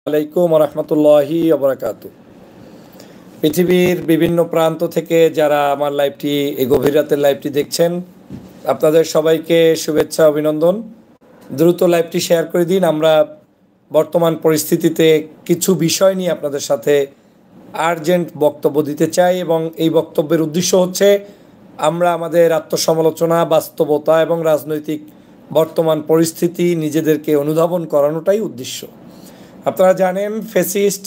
আলাইকুম রহমতুল্লাহি ওবরাকাতু। পৃথিবীর বিভিন্ন প্রান্ত থেকে যারা আমার লাইভটি এই গভীর রাতের লাইভটি দেখছেন, আপনাদের সবাইকে শুভেচ্ছা অভিনন্দন। দ্রুত লাইভটি শেয়ার করে দিন। আমরা বর্তমান পরিস্থিতিতে কিছু বিষয় নিয়ে আপনাদের সাথে আর্জেন্ট বক্তব্য দিতে চাই, এবং এই বক্তব্যের উদ্দেশ্য হচ্ছে আমরা আমাদের আত্মসমালোচনা, বাস্তবতা এবং রাজনৈতিক বর্তমান পরিস্থিতি নিজেদেরকে অনুধাবন করানোটাই উদ্দেশ্য। আপনারা জানেন, ফ্যাসিস্ট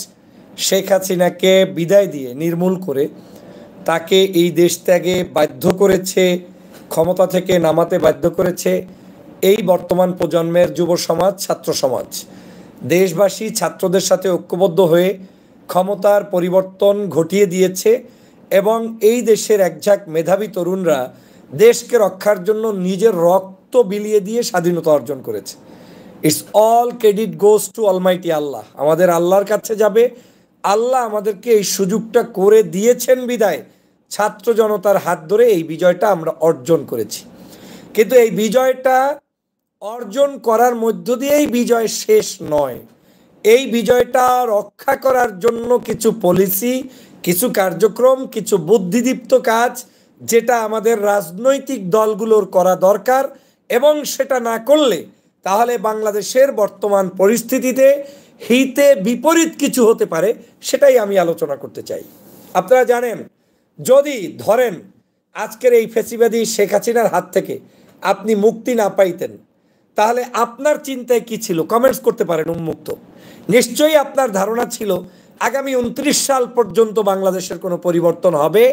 শেখ হাসিনাকে বিদায় দিয়ে, নির্মূল করে তাকে এই দেশ ত্যাগে বাধ্য করেছে, ক্ষমতা থেকে নামাতে বাধ্য করেছে এই বর্তমান প্রজন্মের যুব সমাজ, ছাত্র সমাজ। দেশবাসী ছাত্রদের সাথে ঐক্যবদ্ধ হয়ে ক্ষমতার পরিবর্তন ঘটিয়ে দিয়েছে, এবং এই দেশের একঝাঁক মেধাবী তরুণরা দেশকে রক্ষার জন্য নিজের রক্ত বিলিয়ে দিয়ে স্বাধীনতা অর্জন করেছে। It's all credit goes to almighty Allah. আমাদের আল্লাহর কাছে যাবে। আল্লাহ আমাদেরকে এই সুযোগটা করে দিয়েছেন বিদায় ছাত্র জনতার হাত ধরে এই বিজয়টা আমরা অর্জন করেছি। কিন্তু এই বিজয়টা অর্জন করার মধ্য দিয়েই বিজয় শেষ নয়। এই বিজয়টা রক্ষা করার জন্য কিছু পলিসি, কিছু কার্যক্রম, কিছু বুদ্ধিদীপ্ত কাজ যেটা আমাদের রাজনৈতিক দলগুলোর করা দরকার, এবং সেটা না করলে তাহলে বাংলাদেশের বর্তমান পরিস্থিতিতে হিতে বিপরীত কিছু হতে পারে। সেটাই আমি আলোচনা করতে চাই। আপনারা জানেন, যদি ধরেন আজকের এই ফ্যাসিবাদী শেখ হাসিনার হাত থেকে আপনি মুক্তি না পাইতেন, তাহলে আপনার চিন্তায় কি ছিল? কমেন্টস করতে পারেন উন্মুক্ত। নিশ্চয়ই আপনার ধারণা ছিল আগামী 29 সাল পর্যন্ত বাংলাদেশের কোনো পরিবর্তন হবে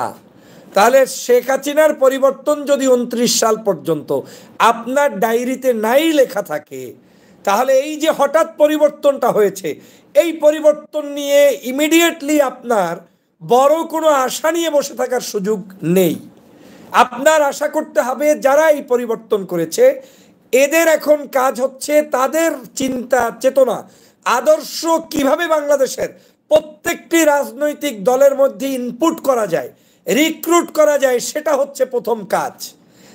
না। তাহলে শেখ হাসিনার পরিবর্তন যদি 29 সাল পর্যন্ত আপনার ডায়েরিতে নাই লেখা থাকে, তাহলে এই যে হঠাৎ পরিবর্তনটা হয়েছে, এই পরিবর্তন নিয়ে ইমিডিয়েটলি আপনার বড় কোনো আশা নিয়ে বসে থাকার সুযোগ নেই। আপনার আশা করতে হবে যারা এই পরিবর্তন করেছে এদের এখন কাজ হচ্ছে তাদের চিন্তা, চেতনা, আদর্শ কিভাবে বাংলাদেশের প্রত্যেকটি রাজনৈতিক দলের মধ্যে ইনপুট করা যায়, রিক্রুট করা যায়। সেটা হচ্ছে প্রথম কাজ।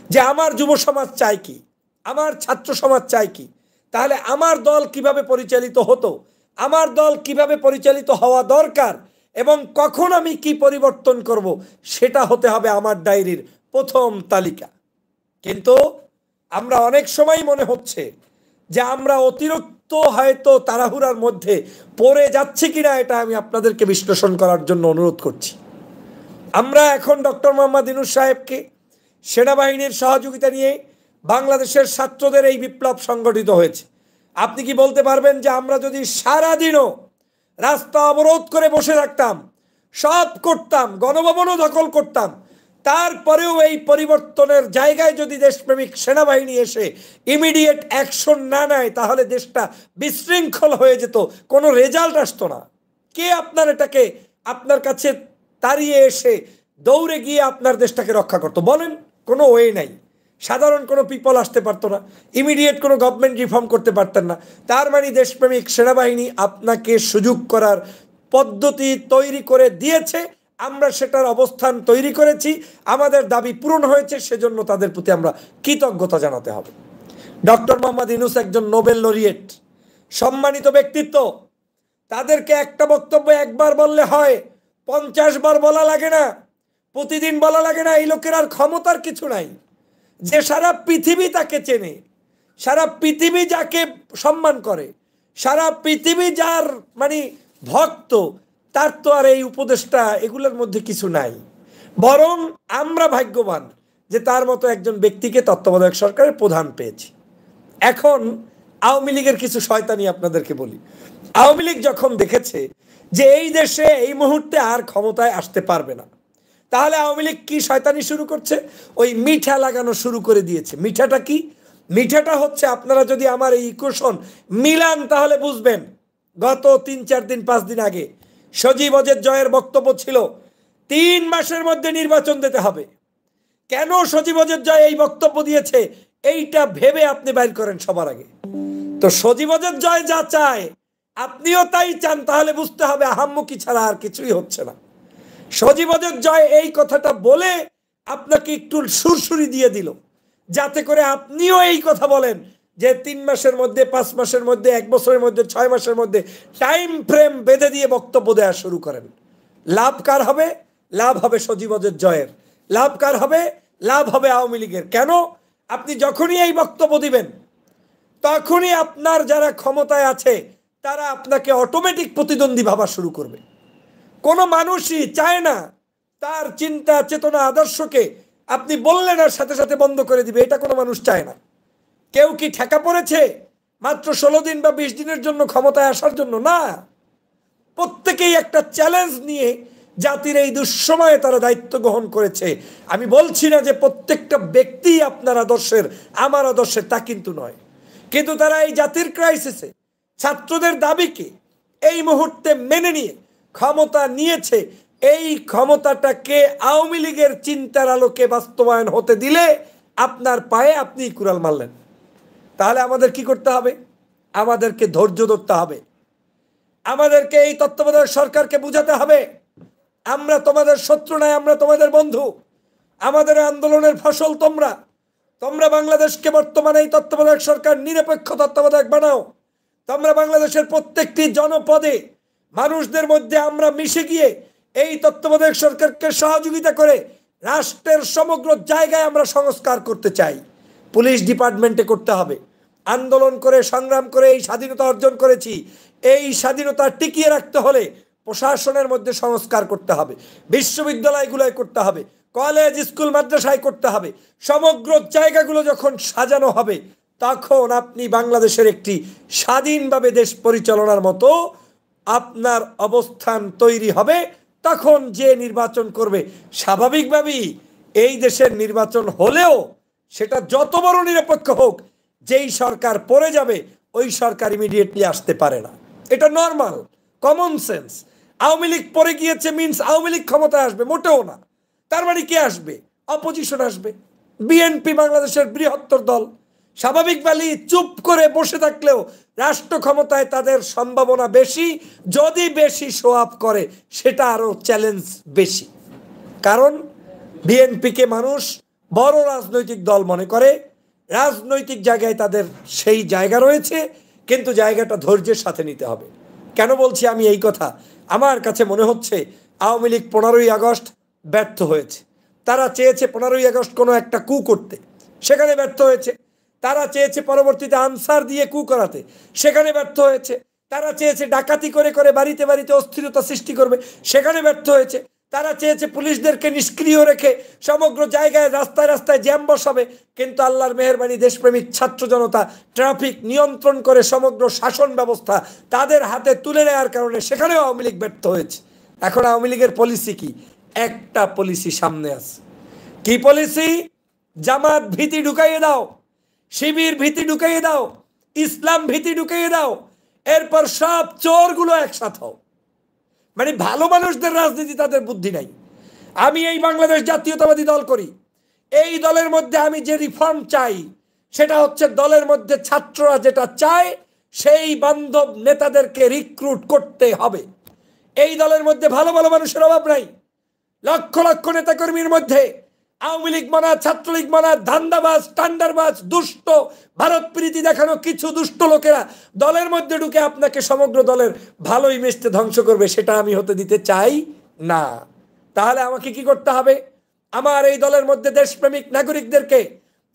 যে আমার যুব সমাজ চায় কি, আমার ছাত্র সমাজ চায় কি, তাহলে আমার দল কিভাবে পরিচালিত হতো, আমার দল কিভাবে পরিচালিত হওয়া দরকার, এবং কখন আমি কি পরিবর্তন করব, সেটা হতে হবে আমার ডায়েরির প্রথম তালিকা। কিন্তু আমরা অনেক সময় মনে হচ্ছে যে আমরা অতিরিক্ত হয়তো তাড়াহুড়ার মধ্যে পড়ে যাচ্ছি কিনা, এটা আমি আপনাদেরকে বিশ্লেষণ করার জন্য অনুরোধ করছি। আমরা এখন ডক্টর মোহাম্মদ ইউনূস সাহেবকে সেনাবাহিনীর সহযোগিতা নিয়ে বাংলাদেশের ছাত্রদের এই বিপ্লব সংগঠিত হয়েছে। আপনি কি বলতে পারবেন যে আমরা যদি সারাদিনও রাস্তা অবরোধ করে বসে থাকতাম, সব করতাম, গণভবনও দখল করতাম, তারপরেও এই পরিবর্তনের জায়গায় যদি দেশপ্রেমিক সেনাবাহিনী এসে ইমিডিয়েট অ্যাকশন না নেয়, তাহলে দেশটা বিশৃঙ্খল হয়ে যেত, কোনো রেজাল্ট আসতো না। কে আপনার এটাকে আপনার কাছে তাড়িয়ে এসে দৌড়ে গিয়ে আপনার দেশটাকে রক্ষা করতো? বলেন, কোনো ওয়ে নাই। সাধারণ কোনো পিপল আসতে পারতো না, ইমিডিয়েট কোনো গভর্নমেন্ট রিফর্ম করতে পারতেন না। তার মানে দেশপ্রেমিক সেনাবাহিনী আপনাকে সুযোগ করার পদ্ধতি তৈরি করে দিয়েছে। আমরা সেটার অবস্থান তৈরি করেছি, আমাদের দাবি পূরণ হয়েছে, সেজন্য তাদের প্রতি আমরা কৃতজ্ঞতা জানাতে হবে। ডক্টর মোহাম্মদ ইউনূস একজন নোবেল লরিয়েট, সম্মানিত ব্যক্তিত্ব। তাদেরকে একটা বক্তব্য একবার বললে হয়, 50 বার বলা লাগে না, প্রতিদিন বলা লাগে না। এই লোকের আর ক্ষমতার কিছু নাই। যে সারা পৃথিবী তাকে চেনে, সারা পৃথিবী যাকে সম্মান করে, সারা পৃথিবী যার মানে ভক্ত, তার তো আর এই উপদেশটা এগুলোর মধ্যে কিছু নাই। বরং আমরা ভাগ্যবান যে তার মতো একজন ব্যক্তিকে তত্ত্বাবধায়ক সরকারের প্রধান পেয়েছি। এখন আওয়ামী লীগের কিছু শয়তানি আপনাদেরকে বলি। আওয়ামী লীগ যখন দেখেছে যে এই দেশে এই মুহূর্তে আর ক্ষমতায় আসতে পারবে না, তাহলে আওয়ামী লীগ কি শয়তানি শুরু করছে? ওই মিঠা লাগানো শুরু করে দিয়েছে। মিঠাটা কি? মিঠাটা হচ্ছে, আপনারা যদি আমার এই ইকুয়েশন মিলান তাহলে বুঝবেন। গত 3-4 দিন 5 দিন আগে সজীব ওজের জয়ের বক্তব্য ছিল 3 মাসের মধ্যে নির্বাচন দিতে হবে। কেন সজীব ওজের জয় এই বক্তব্য দিয়েছে এইটা ভেবে আপনি বাইর করেন সবার আগে। তো সজীব ওজের জয় যা চায় আপনিও তাই চান, তাহলে বুঝতে হবে আহাম্মকি ছাড়া আর কিছুই হচ্ছে না। সজীব ওজের জয় এই কথাটা বলে আপনাকে একটু সুরসুরি দিয়ে দিল, যাতে করে আপনিও এই কথা বলেন যে 3 মাসের মধ্যে, 5 মাসের মধ্যে, 1 বছরের মধ্যে, 6 মাসের মধ্যে টাইম ফ্রেম বেঁধে দিয়ে বক্তব্য দেওয়া শুরু করেন। লাভ কার হবে? লাভ হবে সজীবদের জয়ের। লাভ কার হবে? লাভ হবে আওয়ামী লীগের। কেন? আপনি যখনই এই বক্তব্য দিবেন তখনই আপনার যারা ক্ষমতায় আছে তারা আপনাকে অটোমেটিক প্রতিদ্বন্দ্বী ভাবা শুরু করবে। কোনো মানুষই চায় না তার চিন্তা চেতনা আদর্শকে আপনি বললেন আর সাথে সাথে বন্ধ করে দিবে, এটা কোনো মানুষ চায় না। কেউ কি ঠেকা পড়েছে মাত্র 16 দিন বা 20 দিনের জন্য ক্ষমতায় আসার জন্য? না, প্রত্যেকেই একটা চ্যালেঞ্জ নিয়ে জাতির এই দুঃসময়ে তারা দায়িত্ব গ্রহণ করেছে। আমি বলছি না যে প্রত্যেকটা ব্যক্তি আপনার আদর্শের, আমার আদর্শের, তা কিন্তু নয়। কিন্তু তারা এই জাতির ক্রাইসিসে ছাত্রদের দাবিকে এই মুহূর্তে মেনে নিয়ে ক্ষমতা নিয়েছে। এই ক্ষমতাটাকে আওয়ামী লীগের চিন্তার আলোকে বাস্তবায়ন হতে দিলে আপনার পায়ে আপনি কুড়াল মারলেন। তাহলে আমাদের কি করতে হবে? আমাদেরকে ধৈর্য ধরতে হবে। আমাদেরকে এই তত্ত্বাবধায়ক সরকারকে বুঝাতে হবে আমরা তোমাদের শত্রু নয়, আমরা তোমাদের বন্ধু। আমাদের আন্দোলনের ফসল তোমরা। তোমরা বাংলাদেশকে বর্তমানে এই তত্ত্বাবধায়ক সরকার নিরপেক্ষ তত্ত্বাবধায়ক বানাও। তোমরা বাংলাদেশের প্রত্যেকটি জনপদে মানুষদের মধ্যে আমরা মিশে গিয়ে এই তত্ত্বাবধায়ক সরকারকে সহযোগিতা করে রাষ্ট্রের সমগ্র জায়গায় আমরা সংস্কার করতে চাই। পুলিশ ডিপার্টমেন্টে করতে হবে। আন্দোলন করে সংগ্রাম করে এই স্বাধীনতা অর্জন করেছি। এই স্বাধীনতা টিকিয়ে রাখতে হলে প্রশাসনের মধ্যে সংস্কার করতে হবে, বিশ্ববিদ্যালয়গুলোয় করতে হবে, কলেজ স্কুল মাদ্রাসায় করতে হবে। সমগ্র জায়গাগুলো যখন সাজানো হবে তখন আপনি বাংলাদেশের একটি স্বাধীনভাবে দেশ পরিচালনার মতো আপনার অবস্থান তৈরি হবে। তখন যে নির্বাচন করবে স্বাভাবিকভাবেই এই দেশের নির্বাচন হলেও সেটা যত বড় নিরপেক্ষ হোক, যেই সরকার পড়ে যাবে ওই সরকার ইমিডিয়েটলি আসতে পারে না। এটা normal common sense. Awami League পড়ে গিয়েছে মিন্স আওয়ামী লীগ ক্ষমতায় আসবে? মোটেও না। তার মানে কে আসবে? অপোজিশন আসবে। বিএনপি বাংলাদেশের বৃহত্তর দল, স্বাভাবিকভাবেই চুপ করে বসে থাকলেও রাষ্ট্র ক্ষমতায় তাদের সম্ভাবনা বেশি। যদি বেশি শো আপ করে সেটা আরো চ্যালেঞ্জ বেশি। কারণ বিএনপিকে মানুষ বড় রাজনৈতিক দল মনে করে। রাজনৈতিক জায়গায় তাদের সেই জায়গা রয়েছে, কিন্তু জায়গাটা ধৈর্যের সাথে নিতে হবে। কেন বলছি আমি এই কথা? আমার কাছে মনে হচ্ছে আওয়ামী লীগ 15ই আগস্ট ব্যর্থ হয়েছে। তারা চেয়েছে 15ই আগস্ট কোনো একটা কু করতে, সেখানে ব্যর্থ হয়েছে। তারা চেয়েছে পরবর্তীতে আনসার দিয়ে কু করাতে, সেখানে ব্যর্থ হয়েছে। তারা চেয়েছে ডাকাতি করে করে বাড়িতে বাড়িতে অস্থিরতা সৃষ্টি করবে, সেখানে ব্যর্থ হয়েছে। তারা চেয়েছে পুলিশদেরকে নিষ্ক্রিয় রেখে সমগ্র জায়গায় রাস্তায় রাস্তায় জ্যাম বসাবে, কিন্তু আল্লাহর মেহেরবানি দেশপ্রেমিক ছাত্র জনতা ট্রাফিক নিয়ন্ত্রণ করে সমগ্র শাসন ব্যবস্থা তাদের হাতে তুলে নেওয়ার কারণে সেখানেও আওয়ামী লীগ ব্যর্থ হয়েছে। এখন আওয়ামী লীগের পলিসি কি? একটা পলিসি সামনে আছে। কি পলিসি? জামাত ভীতি ঢুকাইয়ে দাও, শিবির ভীতি ঢুকাইয়ে দাও, ইসলাম ভীতি ঢুকাইয়ে দাও, এরপর সব চোরগুলো একসাথে হও। মানে ভালো মানুষদের রাজনীতি তাদের বুদ্ধি নাই। আমি এই বাংলাদেশ জাতীয়তাবাদী দল করি। এই দলের মধ্যে আমি যে রিফর্ম চাই সেটা হচ্ছে দলের মধ্যে ছাত্ররা যেটা চায় সেই বান্ধব নেতাদেরকে রিক্রুট করতে হবে। এই দলের মধ্যে ভালো ভালো মানুষের অভাব নাই। লক্ষ লক্ষ নেতাকর্মীর মধ্যে আওয়ামী লীগ মানা, ছাত্রলীগ মানা, ধান্দাবাজ, টান্ডারবাজ, দুষ্ট, ভারত প্রীতি দেখানো কিছু দুষ্ট লোকেরা দলের মধ্যে ঢুকে আপনাকে সমগ্র দলের ভালো ইমেজটা ধ্বংস করবে, সেটা আমি হতে দিতে চাই না। তাহলে আমাকে কি করতে হবে? আমার এই দলের মধ্যে দেশপ্রেমিক নাগরিকদেরকে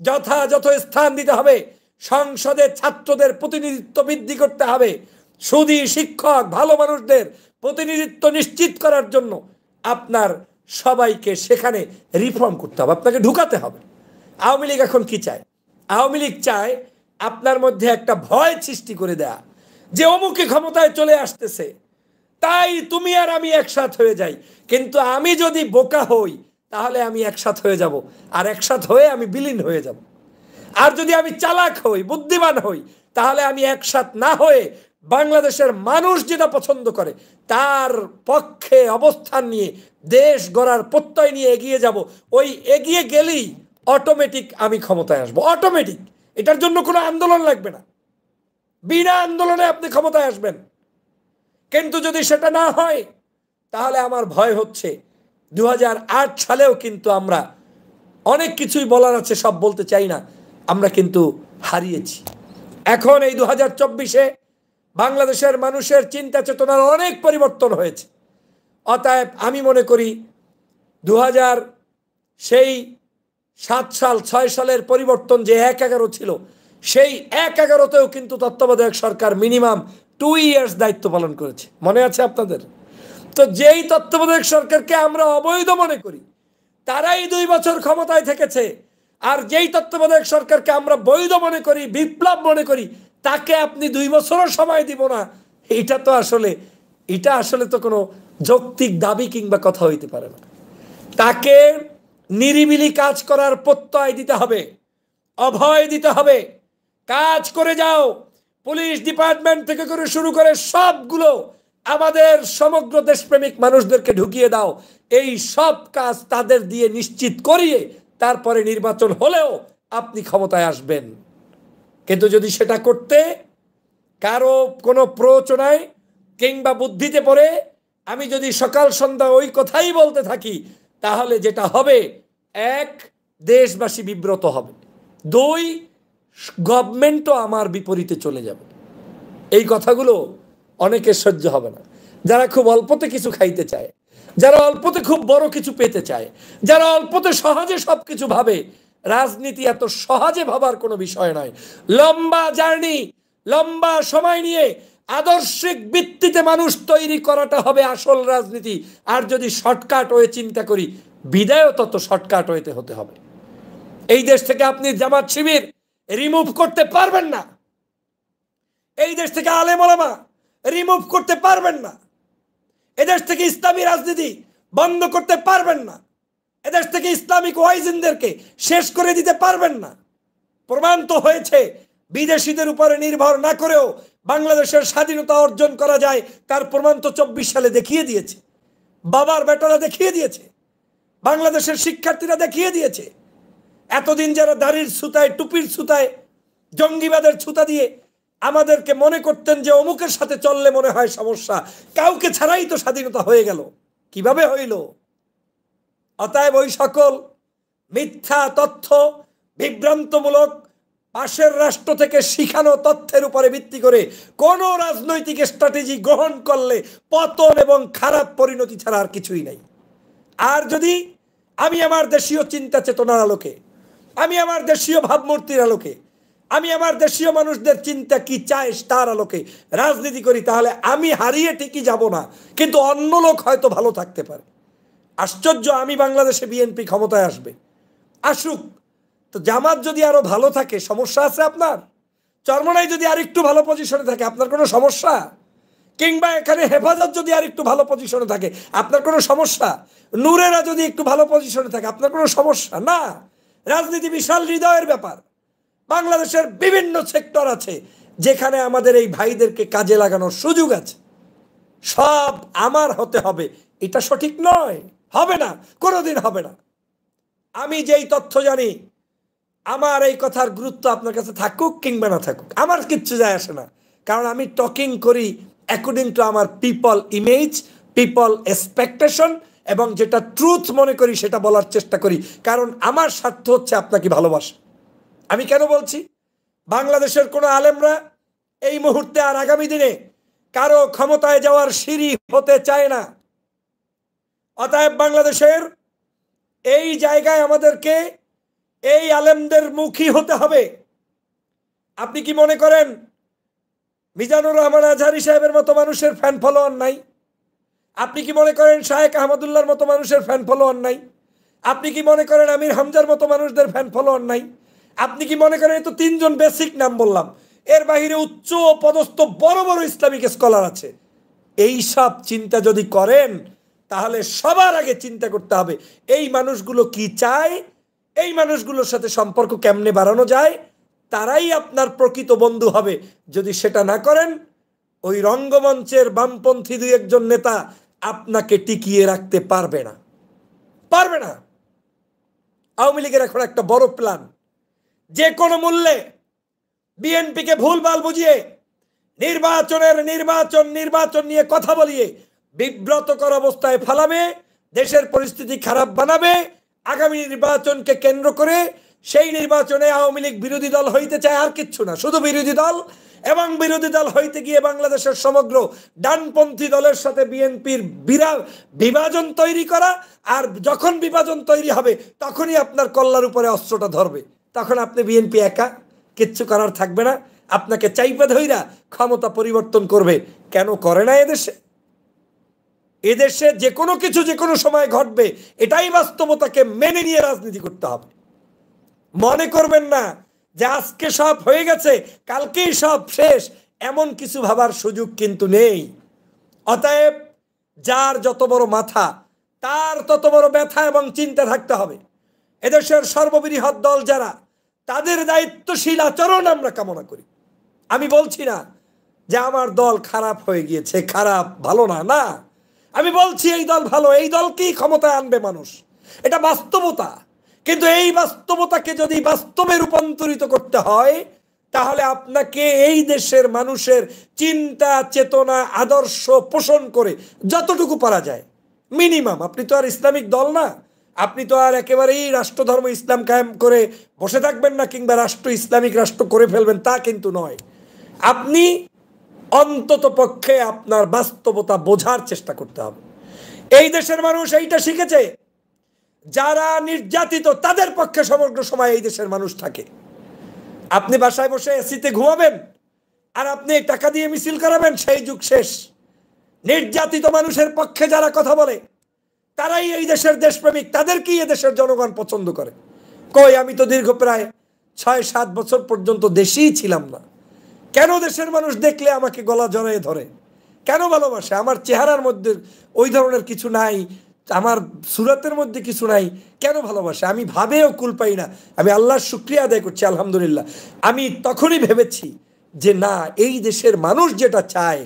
যথাযথ স্থান দিতে হবে। সংসদে ছাত্রদের প্রতিনিধিত্ব বৃদ্ধি করতে হবে। সুধী শিক্ষক ভালো মানুষদের প্রতিনিধিত্ব নিশ্চিত করার জন্য আপনার সবাইকে সেখানে রিফর্ম করতে হবে, আপনাকে ঢুকাতে হবে। আওয়ামী লীগ এখন কি চায়? আওয়ামী লীগ চায় আপনার মধ্যে একটা ভয় সৃষ্টি করে দেয়া যে অমুকে ক্ষমতায় চলে আসতেছে, তাই তুমি আর আমি একসাথ হয়ে যাই। কিন্তু আমি যদি বোকা হই তাহলে আমি একসাথ হয়ে যাব, আর একসাথ হয়ে আমি বিলীন হয়ে যাব। আর যদি আমি চালাক হই, বুদ্ধিমান হই, তাহলে আমি একসাথ না হয়ে বাংলাদেশের মানুষ যেটা পছন্দ করে তার পক্ষে অবস্থান নিয়ে দেশ গড়ার প্রত্যয় নিয়ে এগিয়ে যাব। ওই এগিয়ে গেলেই অটোমেটিক আমি ক্ষমতায় আসবো, অটোমেটিক। এটার জন্য কোনো আন্দোলন লাগবে না, বিনা আন্দোলনে আপনি ক্ষমতায় আসবেন। কিন্তু যদি সেটা না হয় তাহলে আমার ভয় হচ্ছে 2008 সালেও কিন্তু আমরা অনেক কিছুই বলার আছে, সব বলতে চাই না, আমরা কিন্তু হারিয়েছি। এখন এই 2024-এ বাংলাদেশের মানুষের চিন্তা চেতনার অনেক পরিবর্তন হয়েছে। অতএব আমি মনে করি 2007 সালের পরিবর্তন যে 1-11 ছিল, সেই 1-11তেও কিন্তু তত্ত্বাবধায়ক সরকার মিনিমাম 2 ইয়ার্স দায়িত্ব পালন করেছে, মনে আছে আপনাদের? তো যেই তত্ত্বাবধায়ক সরকারকে আমরা অবৈধ মনে করি তারাই 2 বছর ক্ষমতায় থেকেছে, আর যেই তত্ত্বাবধায়ক সরকারকে আমরা বৈধ মনে করি, বিপ্লব মনে করি, তাকে আপনি 2 বছরও সময় দিব না, এটা আসলে তো কোনো যৌক্তিক দাবি কিংবা কথা হইতে পারে না। তাকে নিরিবিলি কাজ করার প্রত্যয় দিতে হবে, অভয় দিতে হবে, কাজ করে যাও। পুলিশ ডিপার্টমেন্ট থেকে করে শুরু করে সবগুলো আমাদের সমগ্র দেশপ্রেমিক মানুষদেরকে ঢুকিয়ে দাও। এই সব কাজ তাদের দিয়ে নিশ্চিত করিয়ে তারপরে নির্বাচন হলেও আপনি ক্ষমতায় আসবেন। কিন্তু যদি সেটা করতে কারো কোনো প্ররোচনায় কিংবা বুদ্ধিতে পড়ে আমি যদি সকাল সন্ধ্যা ওই কথাই বলতে থাকি, তাহলে যেটা হবে, 1, দেশবাসী বিব্রত হবে, 2, গভর্নমেন্টও আমার বিপরীতে চলে যাবে। এই কথাগুলো অনেকের সহ্য হবে না। যারা খুব অল্পতে কিছু খাইতে চায়, যারা অল্পতে খুব বড় কিছু পেতে চায়, যারা অল্পতে সহজে সবকিছু ভাবে, রাজনীতি এত সহজে ভাবার কোনো বিষয় নয়। লম্বা জার্নি, লম্বা সময় নিয়ে আদর্শিক ভিত্তিতে মানুষ তৈরি করাটা হবে আসল রাজনীতি। আর যদি শর্টকাট ওয়ে চিন্তা করি, বিদায়ও তত শর্টকাট ওয়েতে হতে হবে। এই দেশ থেকে আপনি জামাত শিবির রিমুভ করতে পারবেন না, এই দেশ থেকে আলেম ওলামা রিমুভ করতে পারবেন না, এদেশ থেকে ইসলামী রাজনীতি বন্ধ করতে পারবেন না, এদেশ থেকে ইসলামিক ওয়াইজিনদেরকে শেষ করে দিতে পারবেন না। প্রমাণ তো হয়েছে, বিদেশিদের উপরে নির্ভর না করেও বাংলাদেশের স্বাধীনতা অর্জন করা যায়, তার প্রমাণ তো 24 সালে দেখিয়ে দিয়েছে, বাবার বেটারা দেখিয়ে দিয়েছে, বাংলাদেশের শিক্ষার্থীরা দেখিয়ে দিয়েছে। এতদিন যারা দাড়ির ছুতায়, টুপির ছুতায়, জঙ্গিবাদের ছুতা দিয়ে আমাদেরকে মনে করতেন যে অমুকের সাথে চললে মনে হয় সমস্যা, কাউকে ছাড়াই তো স্বাধীনতা হয়ে গেল, কিভাবে হইল? অতএব ওই সকল মিথ্যা তথ্য, বিভ্রান্তমূলক পাশের রাষ্ট্র থেকে শিখানো তথ্যের উপরে ভিত্তি করে কোন রাজনৈতিক স্ট্র্যাটেজি গ্রহণ করলে পতন এবং খারাপ পরিণতি ছাড়া আর কিছুই নাই। আর যদি আমি আমার দেশীয় চিন্তা চেতনার আলোকে, আমি আমার দেশীয় ভাবমূর্তির আলোকে, আমি আমার দেশীয় মানুষদের চিন্তা কি চায় তার আলোকে রাজনীতি করি, তাহলে আমি হারিয়ে ঠিকই যাব না, কিন্তু অন্য লোক হয়তো ভালো থাকতে পারে। আশ্চর্য, আমি বাংলাদেশে বিএনপি ক্ষমতায় আসবে, আসুক, তো জামাত যদি আরো ভালো থাকে সমস্যা আছে আপনার? চরমনাই যদি আর একটু ভালো পজিশনে থাকে আপনার কোনো সমস্যা? কিংবা এখানে হেফাজত যদি আর একটু ভালো পজিশনে থাকে আপনার কোনো সমস্যা? নূরেরা যদি একটু ভালো পজিশনে থাকে আপনার কোনো সমস্যা? না, রাজনীতি বিশাল হৃদয়ের ব্যাপার। বাংলাদেশের বিভিন্ন সেক্টর আছে যেখানে আমাদের এই ভাইদেরকে কাজে লাগানোর সুযোগ আছে। সব আমার হতে হবে এটা সঠিক নয়, হবে না, কোনোদিন হবে না। আমি যেই তথ্য জানি, আমার এই কথার গুরুত্ব আপনার কাছে থাকুক কিংবা না থাকুক আমার কিচ্ছু যায় আসে না, কারণ আমি টকিং করি অ্যাকর্ডিং টু আমার পিপল ইমেজ, পিপল এক্সপেকটেশন, এবং যেটা ট্রুথ মনে করি সেটা বলার চেষ্টা করি, কারণ আমার স্বার্থ হচ্ছে আপনাকে ভালোবাসা। আমি কেন বলছি? বাংলাদেশের কোনো আলেমরা এই মুহূর্তে আর আগামী দিনে কারো ক্ষমতায় যাওয়ার সিঁড়ি হতে চায় না। অতএব বাংলাদেশের এই জায়গায় আমাদেরকে এই আলেমদের মুখী হতে হবে। আপনি কি মনে করেন মিজানুর রহমান আজহারী সাহেবের মতো মানুষের ফ্যান ফলোয়ার নাই? আপনি কি মনে করেন শায়েখ আহমদুল্লাহর মতো মানুষের ফ্যান ফলোয়ার নাই? আপনি কি মনে করেন আমির হামজার মতো মানুষদের ফ্যান ফলোয়ার নাই? আপনি কি মনে করেন? এই তো 3 জন বেসিক নাম বললাম, এর বাহিরে উচ্চ পদস্থ বড় বড় ইসলামিক স্কলার আছে। এই সব চিন্তা যদি করেন তাহলে সবার আগে চিন্তা করতে হবে এই মানুষগুলো কি চায়, এই মানুষগুলোর সাথে সম্পর্ক কেমনে বাড়ানো যায়, তারাই আপনার প্রকৃত বন্ধু হবে। যদি সেটা না করেন, ওই রঙ্গমঞ্চের বামপন্থী 2-1 নেতা আপনাকে টিকিয়ে রাখতে পারবে না, পারবে না। আওয়ামী লীগের এখন একটা বড় প্ল্যান, যে কোনো মূল্যে বিএনপিকে ভুলভাল বুঝিয়ে নির্বাচন নিয়ে কথা বলিয়ে বিব্রতকর অবস্থায় ফেলাবে, দেশের পরিস্থিতি খারাপ বানাবে। আগামী নির্বাচনকে কেন্দ্র করে সেই নির্বাচনে আওয়ামী লীগ বিরোধী দল হইতে চায়, আর কিচ্ছু না, শুধু বিরোধী দল। এবং বিরোধী দল হইতে গিয়ে বাংলাদেশের সমগ্র ডানপন্থী দলের সাথে বিএনপির বিভাজন তৈরি করা। আর যখন বিভাজন তৈরি হবে তখনই আপনার কল্লার উপরে অস্ত্রটা ধরবে, তখন আপনি বিএনপি একা, কিচ্ছু করার থাকবে না, আপনাকে চাইপা ধইরা ক্ষমতা পরিবর্তন করবে। কেন করে না এদেশে? এদেশে যে কোনো কিছু যে কোনো সময় ঘটবে, এটাই বাস্তবতাকে মেনে নিয়ে রাজনীতি করতে হবে। মনে করবেন না যে আজকে সব হয়ে গেছে কালকেই সব শেষ, এমন কিছু ভাবার সুযোগ কিন্তু নেই। অতএব যার যত বড় মাথা তার তত বড় ব্যথা এবং চিন্তা থাকতে হবে। এদেশের সর্ববৃহৎ দল যারা, তাদের দায়িত্বশীল আচরণ আমরা কামনা করি। আমি বলছি না যে আমার দল খারাপ হয়ে গিয়েছে, খারাপ ভালো না, না, আমি বলছি এই দল ভালো, এই দলকেই ক্ষমতায় আনবে মানুষ, এটা বাস্তবতা। কিন্তু এই বাস্তবতাকে যদি বাস্তবে রূপান্তরিত করতে হয়, তাহলে আপনাকে এই দেশের মানুষের চিন্তা চেতনা আদর্শ পোষণ করে যতটুকু পারা যায় মিনিমাম, আপনি তো আর ইসলামিক দল না, আপনি তো আর একেবারেই রাষ্ট্রধর্ম ইসলাম কায়েম করে বসে থাকবেন না, কিংবা রাষ্ট্র ইসলামিক রাষ্ট্র করে ফেলবেন, তা কিন্তু নয়। আপনি অন্তত পক্ষে আপনার বাস্তবতা বোঝার চেষ্টা করতে হবে। এই দেশের মানুষ এইটা শিখেছে, যারা নির্যাতিত তাদের পক্ষে সমগ্র সময় এই দেশের মানুষ থাকে। আপনি বাসায় বসে এসিতে ঘুমাবেন আর আপনি টাকা দিয়ে মিছিল করাবেন, সেই যুগ শেষ। নির্যাতিত মানুষের পক্ষে যারা কথা বলে তারাই এই দেশের দেশপ্রেমিক, তাদেরকেই এদেশের জনগণ পছন্দ করে। কই, আমি তো দীর্ঘ প্রায় 6-7 বছর পর্যন্ত দেশেই ছিলাম না। কেন দেশের মানুষ দেখলে আমাকে গলা জড়িয়ে ধরে, কেন ভালোবাসে? আমার চেহারার মধ্যে ওই ধরনের কিছু নাই, আমার সুরাতের মধ্যে কিছু নাই, কেন ভালোবাসে? আমি ভাবেও কুল পাই না। আমি আল্লাহর শুকরিয়া আদায় করছি, আলহামদুলিল্লাহ। আমি তখনই ভেবেছি যে না, এই দেশের মানুষ যেটা চায়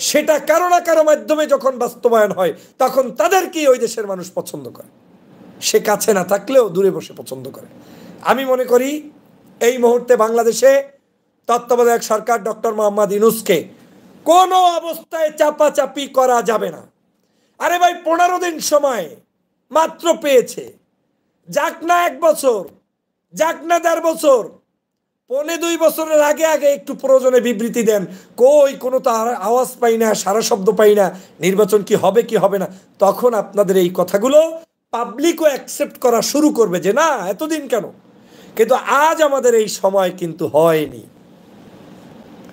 সেটা কারো না কারো মাধ্যমে যখন বাস্তবায়ন হয়, তখন তাদেরকেই ওই দেশের মানুষ পছন্দ করে, সে কাছে না থাকলেও দূরে বসে পছন্দ করে। আমি মনে করি এই মুহূর্তে বাংলাদেশে তত্ত্বাবধায়ক সরকার ডক্টর মোহাম্মদ ইউনূসকে কোনো অবস্থায় চাপাচাপি করা যাবে না। আরে ভাই, 15 দিন সময় মাত্র পেয়েছে, যাক না 1 বছর, যাক না 1.5 বছর, 1.25 বছরের আগে আগে একটু প্রয়োজনে বিবৃতি দেন। কই, কোনো তো আওয়াজ পাই না, সারা শব্দ পাই না, নির্বাচন কি হবে কি হবে না। তখন আপনাদের এই কথাগুলো পাবলিকও অ্যাকসেপ্ট করা শুরু করবে যে না, এতদিন কেন। কিন্তু আজ আমাদের এই সময় কিন্তু হয়নি।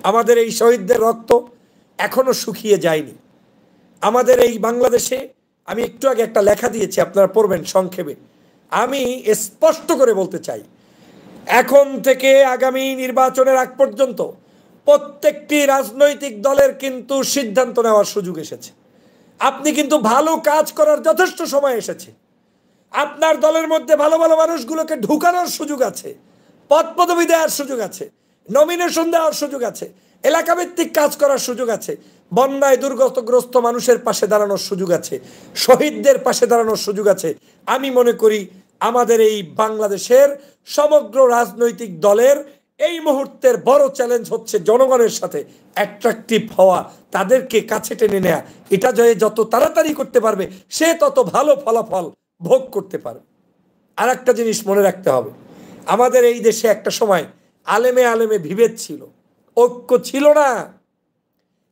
আমাদের এই শহীদদের রক্ত এখনো শুকিয়ে যায়নি। আমাদের এই বাংলাদেশে, আমি একটু আগে একটা লেখা দিয়েছি, আপনারা পড়বেন সংক্ষেপে। আমি স্পষ্ট করে বলতে চাই, এখন থেকে আগামী নির্বাচনের আগ পর্যন্ত প্রত্যেকটি রাজনৈতিক দলের কিন্তু সিদ্ধান্ত নেওয়ার সুযোগ এসেছে। আপনি কিন্তু ভালো কাজ করার যথেষ্ট সময় এসেছে। আপনার দলের মধ্যে ভালো ভালো মানুষগুলোকে ঢুকানোর সুযোগ আছে, পদ পদবি দেওয়ার সুযোগ আছে, নমিনেশন দেওয়ার সুযোগ আছে, এলাকাভিত্তিক কাজ করার সুযোগ আছে, বন্যায় দুর্গতগ্রস্ত মানুষের পাশে দাঁড়ানোর সুযোগ আছে, শহীদদের পাশে দাঁড়ানোর সুযোগ আছে। আমি মনে করি আমাদের এই বাংলাদেশের সমগ্র রাজনৈতিক দলের এই মুহূর্তের বড় চ্যালেঞ্জ হচ্ছে জনগণের সাথে অ্যাট্রাকটিভ হওয়া, তাদেরকে কাছে টেনে নেওয়া। এটা যত তাড়াতাড়ি করতে পারবে, সে তত ভালো ফলাফল ভোগ করতে পারবে। আর একটা জিনিস মনে রাখতে হবে, আমাদের এই দেশে একটা সময় আলেমে আলেমে বিভেদ ছিল, ঐক্য ছিল না।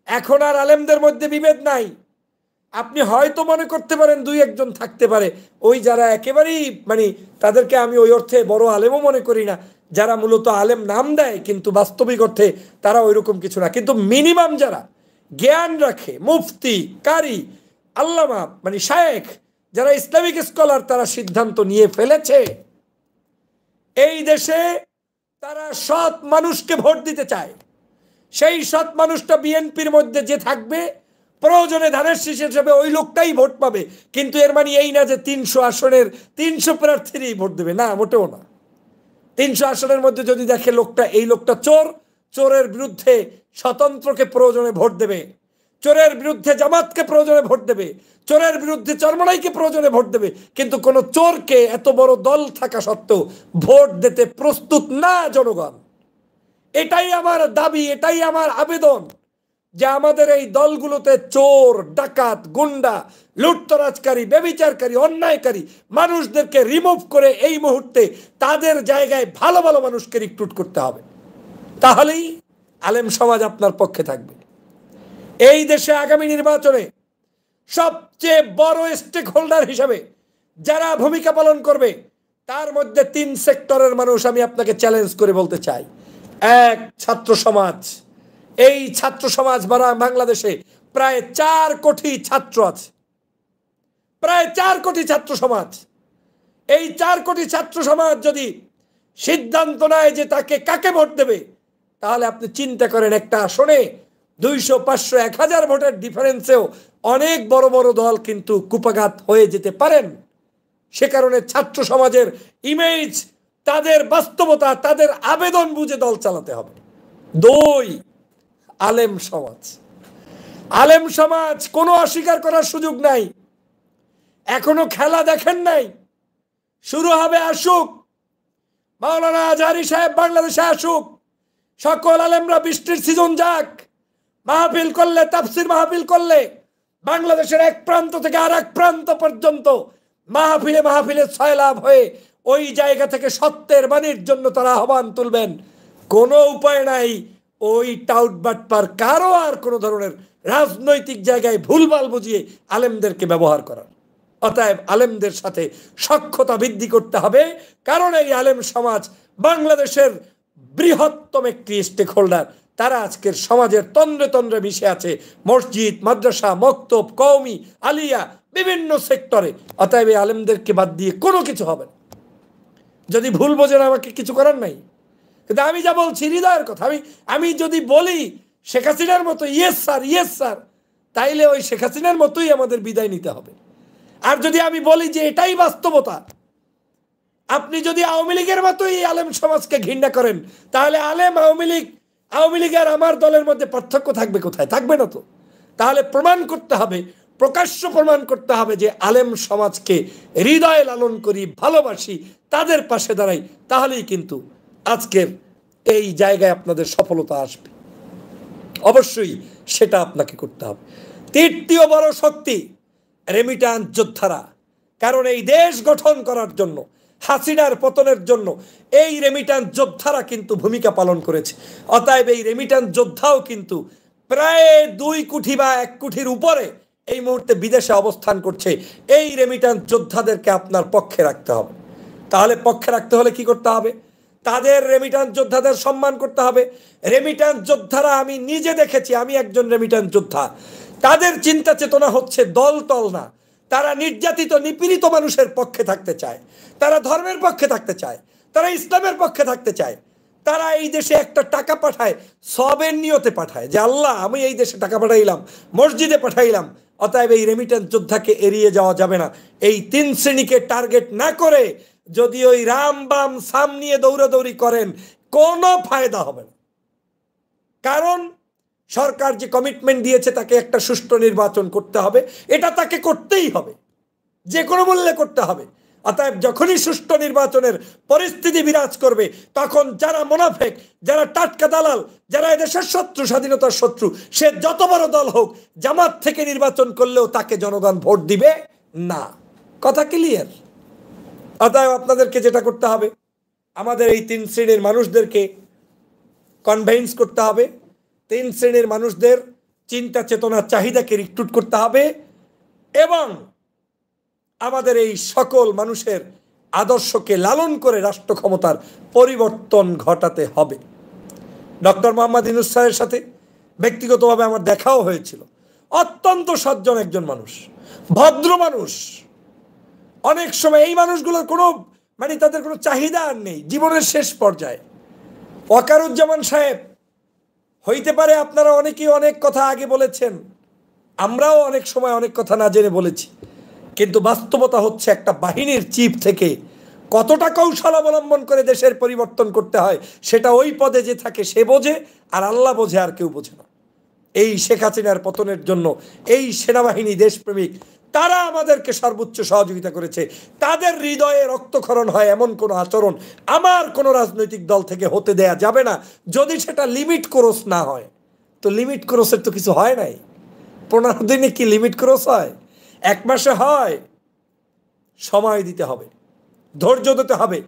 এখন আর আলেমদের মধ্যে বিভেদ নাই। আপনি হয়তো মনে করতে পারেন 2-1 জন থাকতে পারে, ওই যারা একেবারেই তাদেরকে আমি ওই অর্থে বড় আলেমও মনে করি না, যারা মূলত আলেম নাম দেয় কিন্তু বাস্তবিক অর্থে তারা ওইরকম কিছু না। কিন্তু মিনিমাম যারা জ্ঞান রাখে, মুফতি, কারি, আল্লামা, শায়েখ, যারা ইসলামিক স্কলার, তারা সিদ্ধান্ত নিয়ে ফেলেছে এই দেশে তারা সৎ মানুষকে ভোট দিতে চায়। সেই সৎ মানুষটা বিএনপির মধ্যে যে থাকবে, প্রয়োজনে ধানের শীষ হিসেবে ওই লোকটাই ভোট পাবে। কিন্তু এর মানে এই না যে 300 আসনের 300 প্রার্থীরই ভোট দেবে, না, মোটেও না। 300 আসনের মধ্যে যদি দেখে এই লোকটা চোর, চোরের বিরুদ্ধে স্বতন্ত্রকে প্রয়োজনে ভোট দেবে, চোরের বিরুদ্ধে জামাতকে প্রয়োজনে ভোট দেবে, চোরের বিরুদ্ধে চরমনাইকে প্রয়োজনে ভোট দেবে। কিন্তু কোনো চোরকে এত বড় দল থাকা সত্ত্বেও ভোট দিতে প্রস্তুত না জনগণ। এটাই আমার দাবি, এটাই আমার আবেদন। যে আমাদের এই দলগুলোতে চোর, ডাকাত, গুন্ডা, লুটতরাজকারী, ব্যভিচারকারী, অন্যায়কারী মানুষদেরকে রিমুভ করে এই মুহূর্তে তাদের জায়গায় ভালো ভালো মানুষকে রিক্রুট করতে হবে। তাহলেই আলেম সমাজ আপনার পক্ষে থাকবে। এই দেশে আগামী নির্বাচনে সবচেয়ে বড় স্টেক হোল্ডার হিসাবে যারা ভূমিকা পালন করবে তার মধ্যে 3 সেক্টরের মানুষ আমি আপনাকে চ্যালেঞ্জ করে বলতে চাই। এক, ছাত্র সমাজ। এই ছাত্র সমাজ বাংলাদেশে প্রায় 4 কোটি ছাত্র আছে, প্রায় 4 কোটি ছাত্র সমাজ। এই 4 কোটি ছাত্র সমাজ যদি সিদ্ধান্ত নেয় যে তাকে কাকে ভোট দেবে, তাহলে আপনি চিন্তা করেন একটা আসনে 200, 500, 1000 ভোটের ডিফারেন্সেও অনেক বড় বড় দল কিন্তু কুপাঘাত হয়ে যেতে পারেন। সে কারণে ছাত্র সমাজের ইমেজ, তাদের বাস্তবতা, তাদের আবেদন বুঝে দল চালাতে হবে। 2, আলেম সমাজ। আলেম সমাজ কোনো অস্বীকার করার সুযোগ নাই। এখনো খেলা দেখেন নাই, শুরু হবে, আসুক। মাওলানা আজহারী সাহেব বাংলাদেশে আসুক, সকল আলেমরা বৃষ্টির সিজন যাক, মাহফিল করলে, তাফসির মাহফিল করলে বাংলাদেশের এক প্রান্ত থেকে আর এক প্রান্ত পর্যন্ত মাহফিলে মাহফিলে সয়লাভ হয়ে ওই জায়গা থেকে সত্যের বাণীর জন্য তারা আহ্বান তুলবেন। কোনো উপায় নাই ওই টাউট বাটপার কারো আর কোনো ধরনের রাজনৈতিক জায়গায় ভুলভাল বুঝিয়ে আলেমদেরকে ব্যবহার করার। অতএব আলেমদের সাথে সখ্যতা বৃদ্ধি করতে হবে, কারণ এই আলেম সমাজ বাংলাদেশের বৃহত্তম একটি স্টেক হোল্ডার। তারা আজকের সমাজের তন্দ্রে তন্দ্রে মিশে আছে, মসজিদ, মাদ্রাসা, মক্তব, কওমি, আলিয়া, বিভিন্ন সেক্টরে। অতএব এই আলেমদেরকে বাদ দিয়ে কোনো কিছু হবে না। যদি ভুল বোঝেন আমাকে কিছু করার নাই, কিন্তু আমি যা বলছি হৃদয়ের কথা। আমি যদি বলি শেখ হাসিনার মতো ইয়েস স্যার, ইয়েস স্যার, তাইলে ওই শেখ হাসিনার মতোই আমাদের বিদায় নিতে হবে। আর যদি আমি বলি যে এটাই বাস্তবতা, আপনি যদি আওয়ামী লীগের মতোই আলেম সমাজকে ঘৃণা করেন, তাহলে আলেম, আওয়ামী লীগ আর আমার দলের মধ্যে পার্থক্য থাকবে কোথায়? থাকবে না তো। তাহলে প্রমাণ করতে হবে, প্রকাশ্য প্রমাণ করতে হবে যে আলেম সমাজকে হৃদয়ে লালন করি, ভালোবাসি, তাদের পাশে দাঁড়াই। তাহলেই কিন্তু আজকের এই জায়গায় আপনাদের সফলতা আসবে। অবশ্যই সেটা আপনাকে করতে হবে। তৃতীয় বড় শক্তি রেমিট্যান্স যোদ্ধারা। কারণ এই দেশ গঠন করার জন্য, হাসিনার পতনের জন্য এই রেমিট্যান্স যোদ্ধারা কিন্তু ভূমিকা পালন করেছে। অতএব এই রেমিট্যান্স যোদ্ধাও কিন্তু প্রায় 2 কোটি বা 1 কোটির উপরে এই মুহূর্তে বিদেশে অবস্থান করছে। এই রেমিট্যান্স যোদ্ধাদেরকে আপনার পক্ষে রাখতে হবে। তাহলে পক্ষে রাখতে হলে কি করতে হবে? তাদের, রেমিট্যান্স যোদ্ধাদের সম্মান করতে হবে। রেমিট্যান্স যোদ্ধারা, আমি নিজে দেখেছি, আমি একজন রেমিট্যান্স যোদ্ধা। তাদের চিন্তা চেতনা হচ্ছে দল টল না। তারা নির্যাতিত, নিপীড়িত মানুষের পক্ষে থাকতে চায়, তারা ধর্মের পক্ষে থাকতে চায়, তারা ইসলামের পক্ষে থাকতে চায়। তারা এই দেশে একটা টাকা পাঠায়, সবের নিয়তে পাঠায় যে আল্লাহ আমি এই দেশে টাকা পাঠাইলাম, মসজিদে পাঠাইলাম। অতএব এই রেমিট্যান্স যোদ্ধাকে এড়িয়ে যাওয়া যাবে না। এই 3 শ্রেণীকে টার্গেট না করে যদি ওই রাম বাম সাম নিয়ে দৌড়াদৌড়ি করেন, কোনো ফায়দা হবে না। কারণ সরকার যে কমিটমেন্ট দিয়েছে তাকে একটা সুষ্ঠু নির্বাচন করতে হবে, এটা তাকে করতেই হবে, যে কোনো মূল্যে করতে হবে। অতএব যখনই সুষ্ঠু নির্বাচনের পরিস্থিতি বিরাজ করবে, তখন যারা মুনাফেক, যারা টাটকা দালাল, যারা এদেশের শত্রু, স্বাধীনতার শত্রু, সে যত বড় দল হোক, জামাত থেকে নির্বাচন করলেও তাকে জনগণ ভোট দিবে না। কথা ক্লিয়ার? অতএব আপনাদেরকে যেটা করতে হবে, আমাদের এই 3 শ্রেণীর মানুষদেরকে কনভিন্স করতে হবে। 3 শ্রেণীর মানুষদের চিন্তা চেতনা, চাহিদাকে রিক্রুট করতে হবে এবং আমাদের এই সকল মানুষের আদর্শকে লালন করে রাষ্ট্র ক্ষমতার পরিবর্তন ঘটাতে হবে। ডক্টর মোহাম্মদ ইউনূস স্যারের সাথে ব্যক্তিগতভাবে আমার দেখাও হয়েছিল। অত্যন্ত সজ্জন একজন মানুষ, ভদ্র মানুষ। অনেক সময় এই মানুষগুলোর কোনো তাদের কোনো চাহিদা আর নেই জীবনের শেষ পর্যায়ে। ওয়াকারুজ্জামান সাহেব, হইতে পারে আপনারা অনেকেই অনেক কথা আগে বলেছেন, আমরাও অনেক সময় অনেক কথা না জেনে বলেছি, কিন্তু বাস্তবতা হচ্ছে একটা বাহিনীর চিফ থেকে কতটা কৌশল অবলম্বন করে দেশের পরিবর্তন করতে হয় সেটা ওই পদে যে থাকে সে বোঝে, আর আল্লাহ বোঝে, আর কেউ বোঝে না। এই শেখ হাসিনার পতনের জন্য এই সেনাবাহিনী, দেশপ্রেমিক, তারা আমাদেরকে সর্বোচ্চ সহযোগিতা করেছে। তাদের হৃদয়ে রক্তক্ষরণ হয় এমন কোনো আচরণ আমার কোনো রাজনৈতিক দল থেকে হতে দেয়া যাবে না, যদি সেটা লিমিট ক্রস না হয়। তো লিমিট ক্রসের তো কিছু হয় নাই। 15 দিনে কি লিমিট ক্রস হয়? 1 মাসে হয়? সময় দিতে হবে, ধৈর্য দিতে হবে,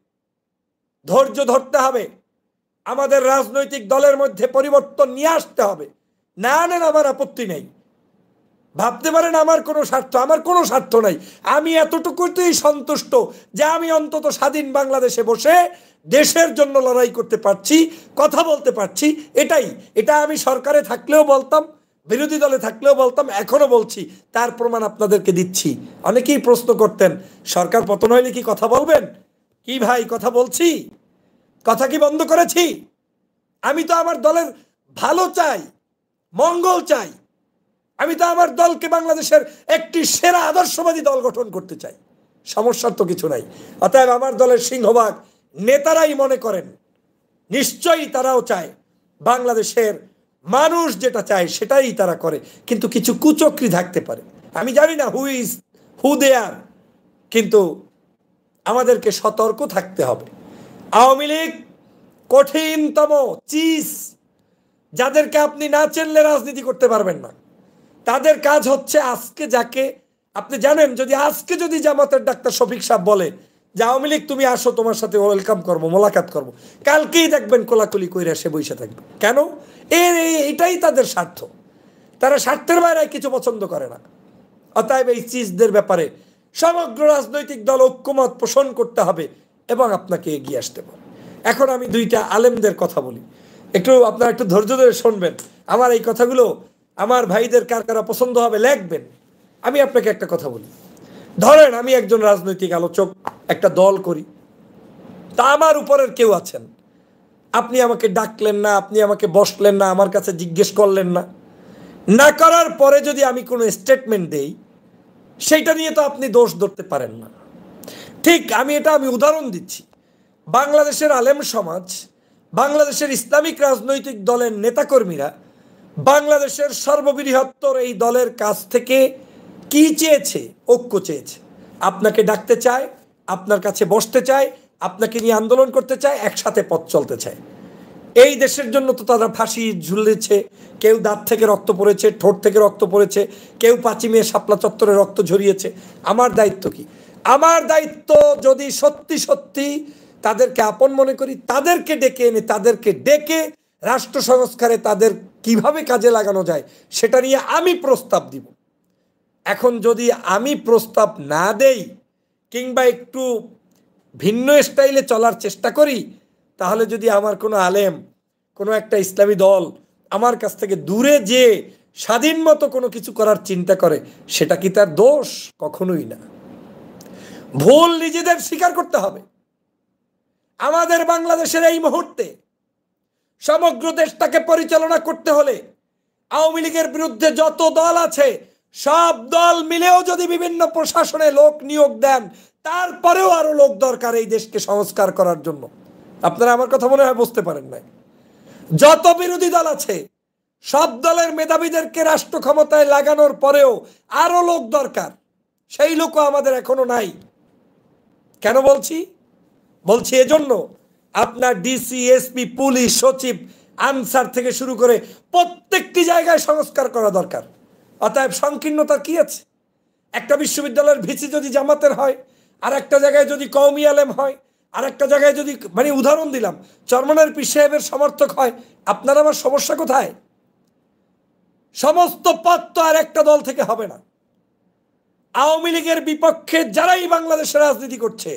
ধৈর্য ধরতে হবে। আমাদের রাজনৈতিক দলের মধ্যে পরিবর্তন নিয়ে আসতে হবে। না নেন আমার আপত্তি নেই, ভাবতে পারেন আমার কোনো স্বার্থ নাই। আমি এতটুকুতেই সন্তুষ্ট যে আমি অন্তত স্বাধীন বাংলাদেশে বসে দেশের জন্য লড়াই করতে পারছি, কথা বলতে পারছি। এটা আমি সরকারে থাকলেও বলতাম, বিরোধী দলে থাকলেও বলতাম, এখনো বলছি। তার প্রমাণ আপনাদেরকে দিচ্ছি। অনেকেই প্রশ্ন করতেন, সরকার পতন হইলে কি কথা বলবেন? কি ভাই, কথা বলছি? কথা কি বন্ধ করেছি? আমি তো আমার দলের ভালো চাই, মঙ্গল চাই। আমি তো আমার দলকে বাংলাদেশের একটি সেরা আদর্শবাদী দল গঠন করতে চাই। সমস্যার তো কিছু নাই। অতএব আমার দলের সিংহভাগ নেতারাই মনে করেন, নিশ্চয়ই তারাও চায়, বাংলাদেশের মানুষ যেটা চায় সেটাই তারা করে। কিন্তু কিছু কুচক্রী থাকতে পারে, আমি জানি না হু দে আর, কিন্তু আমাদেরকে সতর্ক থাকতে হবে। আওয়ামী লীগ কঠিনতম চিজ, যাদেরকে আপনি না চিনলে রাজনীতি করতে পারবেন না। তাদের কাজ হচ্ছে, আজকে যাকে আপনি জানেন, যদি জামাতের ডাক্তার শফিক সাহেব বলে যে আওয়ামী লীগ তুমি আসো, তোমার সাথে ওয়েলকাম করবো, মোলাকাত করবো, কালকেই দেখবেন কোলাকুলি কইরা সে বসে থাকবে। কেন? এটাই তাদের স্বার্থ। তারা স্বার্থের বাইরে কিছু পছন্দ করে না। অতএব এই চিজদের ব্যাপারে সমগ্র রাজনৈতিক দল ঐক্যমত পোষণ করতে হবে এবং আপনাকে এগিয়ে আসতে হবে। এখন আমি 2টা আলেমদের কথা বলি, আপনারা একটু ধৈর্য ধরে শুনবেন। আমার এই কথাগুলো আমার ভাইদের কার কারা পছন্দ হবে লিখবেন। আমি আপনাকে একটা কথা বলি, ধরেন আমি একজন রাজনৈতিক আলোচক, একটা দল করি, তা আমার উপরের কেউ আছেন, আপনি আমাকে ডাকলেন না, আপনি আমাকে বসলেন না, আমার কাছে জিজ্ঞেস করলেন না। না করার পরে যদি আমি কোনো স্টেটমেন্ট দেই, সেইটা নিয়ে তো আপনি দোষ ধরতে পারেন না। ঠিক আমি উদাহরণ দিচ্ছি। বাংলাদেশের আলেম সমাজ, বাংলাদেশের ইসলামিক রাজনৈতিক দলের নেতাকর্মীরা বাংলাদেশের সর্ববৃহত্তর এই দলের কাছ থেকে কি চেয়েছে? ঐক্য চেয়েছে। আপনাকে ডাকতে চায়, আপনার কাছে বসতে চায়, আপনাকে নিয়ে আন্দোলন করতে চায়, একসাথে পথ চলতে চায়। এই দেশের জন্য তো তারা ফাঁসি ঝুলেছে, কেউ দাঁত থেকে রক্ত পড়েছে, ঠোঁট থেকে রক্ত পড়েছে, কেউ 5ই মে শাপলা চত্বরে রক্ত ঝরিয়েছে। আমার দায়িত্ব কি? আমার দায়িত্ব, যদি সত্যি সত্যি তাদেরকে আপন মনে করি, তাদেরকে ডেকে এনে, তাদেরকে ডেকে রাষ্ট্র সংস্কারে তাদের কিভাবে কাজে লাগানো যায় সেটা নিয়ে আমি প্রস্তাব দিব। এখন যদি আমি প্রস্তাব না দেই, কিংবা একটু ভিন্ন স্টাইলে চলার চেষ্টা করি, তাহলে যদি আমার কোনো আলেম, কোনো একটা ইসলামী দল আমার কাছ থেকে দূরে যে স্বাধীন মতো কোনো কিছু করার চিন্তা করে, সেটা কি তার দোষ? কখনোই না। ভুল নিজেদের স্বীকার করতে হবে। আমাদের বাংলাদেশের এই মুহূর্তে সমগ্র দেশটাকে পরিচালনা করতে হলে আওয়ামী লীগের বিরুদ্ধে যত দল আছে, সব দল মিলেও যদি বিভিন্ন প্রশাসনে লোক নিয়োগ দেন, তারপরেও আরো লোক দরকার এই দেশকে সংস্কার করার জন্য। আপনারা আমার কথা মনে হয় বুঝতে পারেন নাই। যত বিরোধী দল আছে, সব দলের মেধাবীদেরকে রাষ্ট্র ক্ষমতায় লাগানোর পরেও আরো লোক দরকার। সেই লোকও আমাদের এখনো নাই। কেন বলছি এজন্য, আপনার ডিসি, এসপি, পুলিশ, সচিব, আনসার থেকে শুরু করে প্রত্যেকটি জায়গায় সংস্কার করা দরকার। অতএব সংকীর্ণতা কি আছে? একটা বিশ্ববিদ্যালয়ের ভিসি যদি জামাতের হয়, আর একটা জায়গায় যদি কওমি আলেম হয়, আর একটা জায়গায় যদি, উদাহরণ দিলাম, চরমনার পীর সাহেবের সমর্থক হয়, আপনার আমার সমস্যা কোথায়? সমস্ত পদ তো আর একটা দল থেকে হবে না। আওয়ামী লীগের বিপক্ষে যারাই বাংলাদেশে রাজনীতি করছে,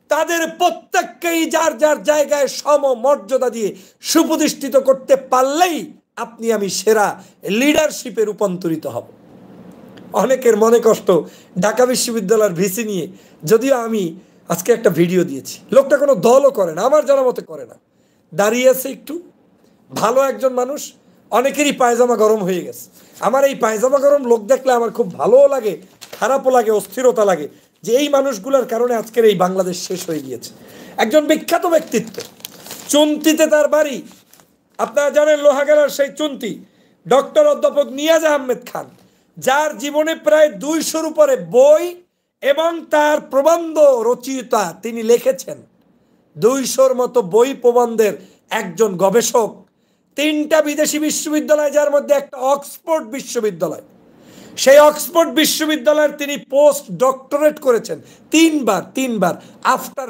তাদের প্রত্যেককেই যার যার জায়গায় সমমর্যাদা দিয়ে সুপ্রতিষ্ঠিত করতে পারলেই আপনি আমি সেরা লিডারশিপে রূপান্তরিত হব। অনেকের মনে কষ্ট ঢাকা বিশ্ববিদ্যালয়ের ভিসি নিয়ে, যদিও আমি আজকে একটা ভিডিও দিয়েছি, লোকটা কোনো দলও করে না, আমার জানা মতে করে না, দাঁড়িয়ে আছে একটু, ভালো একজন মানুষ। অনেকেরই পায়জামা গরম হয়ে গেছে। আমার এই পায়জামা গরম লোক দেখলে আমার খুব ভালোও লাগে, খারাপও লাগে, অস্থিরতা লাগে, যে এই মানুষগুলোর কারণে আজকের এই বাংলাদেশ শেষ হয়ে গিয়েছে। একজন বিখ্যাত ব্যক্তিত্ব, চুন্তিতে তার বাড়ি, আপনারা জানেন, লোহাগাড়ার সেই চুন্তি, ডক্টর অধ্যাপক নিয়াজ আহমেদ খান, যার জীবনে প্রায় 200-র উপরে বই এবং তার প্রবন্ধ রচয়িতা, তিনি লিখেছেন 200-র মতো বই প্রবন্ধের একজন গবেষক। 3টা বিদেশি বিশ্ববিদ্যালয়, যার মধ্যে একটা অক্সফোর্ড বিশ্ববিদ্যালয়। সেই অক্সফোর্ড বিশ্ববিদ্যালয়ের তিনি পোস্ট ডক্টরেট করেছেন 3বার আফটার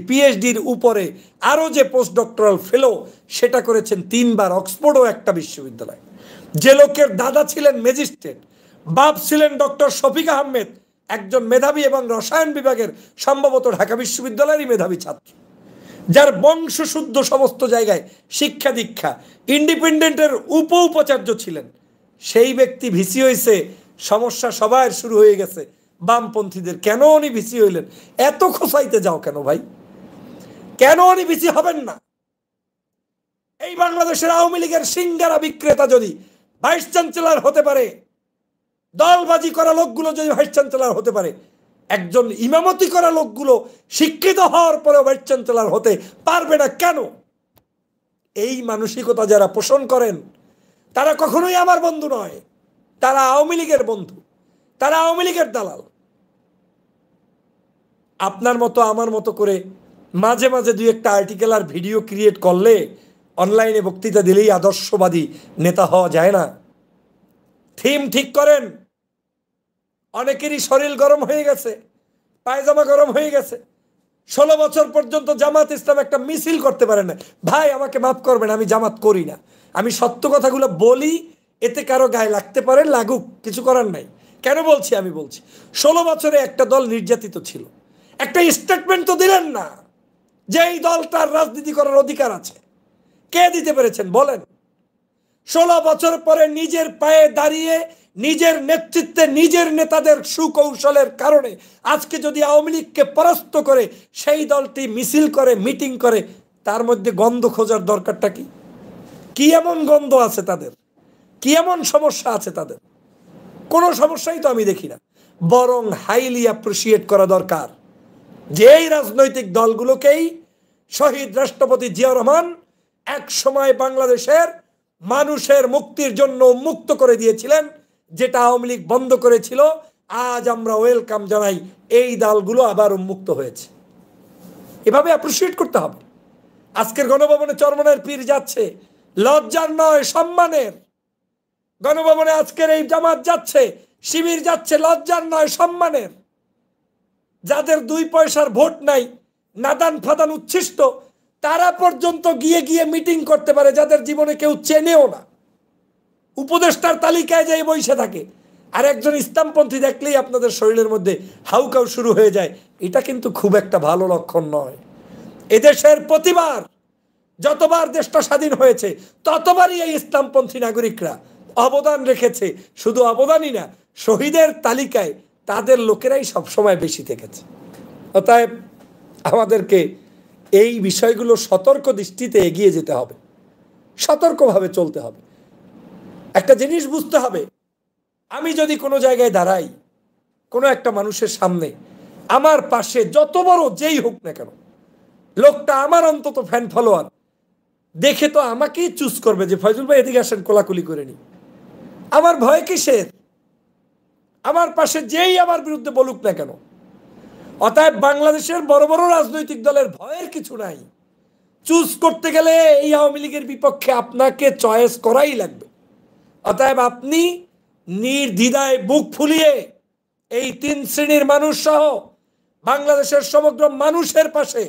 পিএইচডির উপরে আরও যে পোস্ট ডক্টরাল ফেলো সেটা করেছেন 3বার। অক্সফোর্ডও একটা বিশ্ববিদ্যালয়। যে লোকের দাদা ছিলেন ম্যাজিস্ট্রেট, বাপ ছিলেন ডক্টর শফিক আহমেদ, একজন মেধাবী এবং রসায়ন বিভাগের সম্ভবত ঢাকা বিশ্ববিদ্যালয়েরই মেধাবী ছাত্র, যার বংশশুদ্ধ সমস্ত জায়গায় শিক্ষা দীক্ষা, ইন্ডিপেন্ডেন্টের উপাচার্য ছিলেন, সেই ব্যক্তি ভিসি হয়েছে। সমস্যা সবার শুরু হয়ে গেছে বামপন্থীদের। কেন উনি ভিসি হইলেন? এত খোঁচাইতে যাও কেন ভাই? কেন উনি ভিসি হবেন না? এই বাংলাদেশের আওয়ামী লীগের সিঙ্গারা বিক্রেতা যদি ভাইস চ্যান্সেলর হতে পারে, দলবাজি করা লোকগুলো যদি ভাইস চ্যান্সেলর হতে পারে, একজন ইমামতি করা লোকগুলো শিক্ষিত হওয়ার পরেও ভাইস চ্যান্সেলর হতে পারবে না কেন? এই মানসিকতা যারা পোষণ করেন তারা কখনোই আমার বন্ধু নয়, তারা আওয়ামী লীগের বন্ধু, তারা আওয়ামী লীগের দালাল। আপনার মতো আমার মতো করে মাঝে মাঝে 2-1টা আর্টিকেল আর ভিডিও ক্রিয়েট করলে, অনলাইনে বক্তৃতা দিলেই আদর্শবাদী নেতা হওয়া যায় না। থিম ঠিক করেন। অনেকেরই শরীর গরম হয়ে গেছে, পায়জামা গরম হয়ে গেছে। 16 বছর পর্যন্ত জামাত ইসলাম একটা মিছিল করতে পারে না। ভাই আমাকে মাফ করবেন, আমি জামাত করি না, আমি সত্য কথাগুলো বলি, এতে কারো গায়ে লাগতে পারে, লাগুক, কিছু করার নাই। কেন বলছি? আমি বলছি 16 বছরে একটা দল নির্যাতিত ছিল, একটা স্টেটমেন্ট তো দিলেন না যে এই দলটার রাজনীতি করার অধিকার আছে। কে দিতে পেরেছেন বলেন? 16 বছর পরে নিজের পায়ে দাঁড়িয়ে, নিজের নেতৃত্বে, নিজের নেতাদের সুকৌশলের কারণে আজকে যদি আওয়ামী লীগকে পরাস্ত করে সেই দলটি মিছিল করে, মিটিং করে, তার মধ্যে গন্ধ খোঁজার দরকারটা কি? কি এমন গন্ধ আছে তাদের? কি এমন সমস্যা আছে তাদের? কোনো সমস্যাই তো আমি দেখি না। বরং হাইলি অ্যাপ্রিসিয়েট করা দরকার যে এই রাজনৈতিক দলগুলোকেই শহীদ রাষ্ট্রপতি জিয়াউর রহমান এক সময় বাংলাদেশের মানুষের মুক্তির জন্য উন্মুক্ত করে দিয়েছিলেন, যেটা আওয়ামী লীগ বন্ধ করেছিল। আজ আমরা ওয়েলকাম জানাই, এই দলগুলো আবার উন্মুক্ত হয়েছে। এভাবে অ্যাপ্রিসিয়েট করতে হবে। আজকের গণভবনে চরমনের পীর যাচ্ছে, লজ্জার নয় সম্মানের। গণভবনে আজকের এই জামাত যাচ্ছে, শিবির যাচ্ছে, লজ্জার নয় সম্মানের। যাদের 2 পয়সার ভোট নাই, নাদান ফাদান উচ্ছিষ্ট, তারা পর্যন্ত গিয়ে গিয়ে মিটিং করতে পারে, যাদের জীবনে কেউ চেনেও না। উপদেষ্টার তালিকায় যাই বসে থাকে। আর একজন ইসলামপন্থী দেখলেই আপনাদের শরীরের মধ্যে হাউকাউ শুরু হয়ে যায়। এটা কিন্তু খুব একটা ভালো লক্ষণ নয়। এদেশের প্রতিবার যতবার দেশটা স্বাধীন হয়েছে ততবারই এই ইসলামপন্থী নাগরিকরা অবদান রেখেছে। শুধু অবদানই না, শহীদের তালিকায় তাদের লোকেরাই সবসময় বেশি থেকেছে। অতএব আমাদেরকে এই বিষয়গুলো সতর্ক দৃষ্টিতে এগিয়ে যেতে হবে, সতর্কভাবে চলতে হবে। একটা জিনিস বুঝতে হবে, আমি যদি কোনো জায়গায় দাঁড়াই, কোনো একটা মানুষের সামনে, আমার পাশে যত বড় যেই হোক না কেন, লোকটা আমার অন্তত ফ্যান ফলোয়ার, দেখে তো আমাকেই চুজ করবে যে ফয়জুল ভাই এদিকে আসেন, কোলাকুলি করে নি। আমার ভয় কিসের? আমার পাশে যেই আমার বিরুদ্ধে বলুক না কেন। অতএব বাংলাদেশের বড় বড় রাজনৈতিক দলের ভয়ের কিছু নাই। চুজ করতে গেলে এই আওয়ামী লীগের বিপক্ষে আপনাকে চয়েস করাই লাগবে। অতএব আপনি নির্দ্বিধায় বুক ফুলিয়ে এই 3 শ্রেণীর মানুষ সহ বাংলাদেশের সমগ্র মানুষের পাশে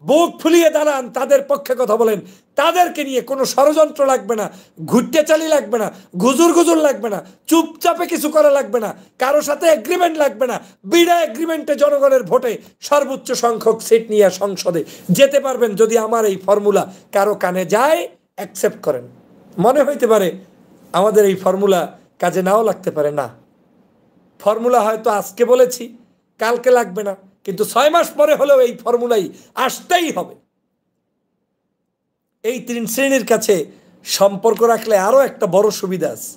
বুক ফুলিয়ে দাঁড়ান, তাদের পক্ষে কথা বলেন। তাদেরকে নিয়ে কোনো ষড়যন্ত্র লাগবে না, ঘুরতে চালি লাগবে না, গুজুর লাগবে না, চুপচাপে কিছু করা লাগবে না, কারো সাথে এগ্রিমেন্ট লাগবে না। বিনা এগ্রিমেন্টে জনগণের ভোটে সর্বোচ্চ সংখ্যক সিট নিয়ে সংসদে যেতে পারবেন যদি আমার এই ফর্মুলা কারো কানে যায়, অ্যাকসেপ্ট করেন। মনে হইতে পারে আমাদের এই ফর্মুলা কাজে নাও লাগতে পারে, না, ফর্মুলা হয়তো আজকে বলেছি, কালকে লাগবে না, কিন্তু 6 মাস পরে হলেও এই ফর্মুলাই আসতেই হবে। এই 3 শ্রেণীর কাছে সম্পর্ক রাখলে আরো একটা বড় সুবিধা আছে।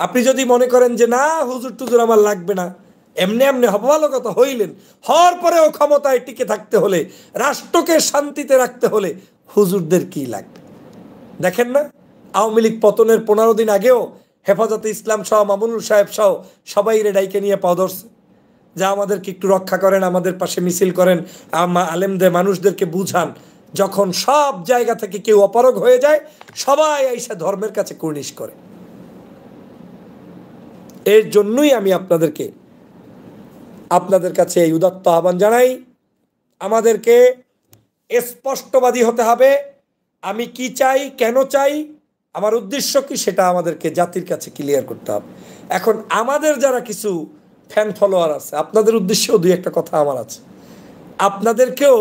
আপনি যদি মনে করেন যে না হুজুর টুজুর আমার লাগবে না, এমনি এমনি ভালো কথা হইলেন, হওয়ার পরেও ক্ষমতায় টিকে থাকতে হলে, রাষ্ট্রকে শান্তিতে রাখতে হলে হুজুরদের কি লাগবে? দেখেন না, আওয়ামী লীগ পতনের 15 দিন আগেও হেফাজতে ইসলাম সহ, মামুনুল সাহেব সহ সবাই রেডাইকে নিয়ে পাও ধরছে, যা আমাদেরকে একটু রক্ষা করেন, আমাদের পাশে মিছিল করেন, আলেমদের মানুষদেরকে বুঝান। যখন সব জায়গা থেকে কেউ অপারগ হয়ে যায়, সবাই আইসা ধর্মের কাছে কুর্নিশ করে। এর জন্যই আমি আপনাদের কাছে এই উদাত্ত আহ্বান জানাই, আমাদেরকে স্পষ্টবাদী হতে হবে। আমি কি চাই, কেন চাই, আমার উদ্দেশ্য কি, সেটা আমাদেরকে জাতির কাছে ক্লিয়ার করতে হবে। এখন আমাদের যারা কিছু ফ্যান ফলোয়ার আছে, আপনাদের উদ্দেশ্যেও দুই একটা কথা আমার আছে। আপনাদেরকেও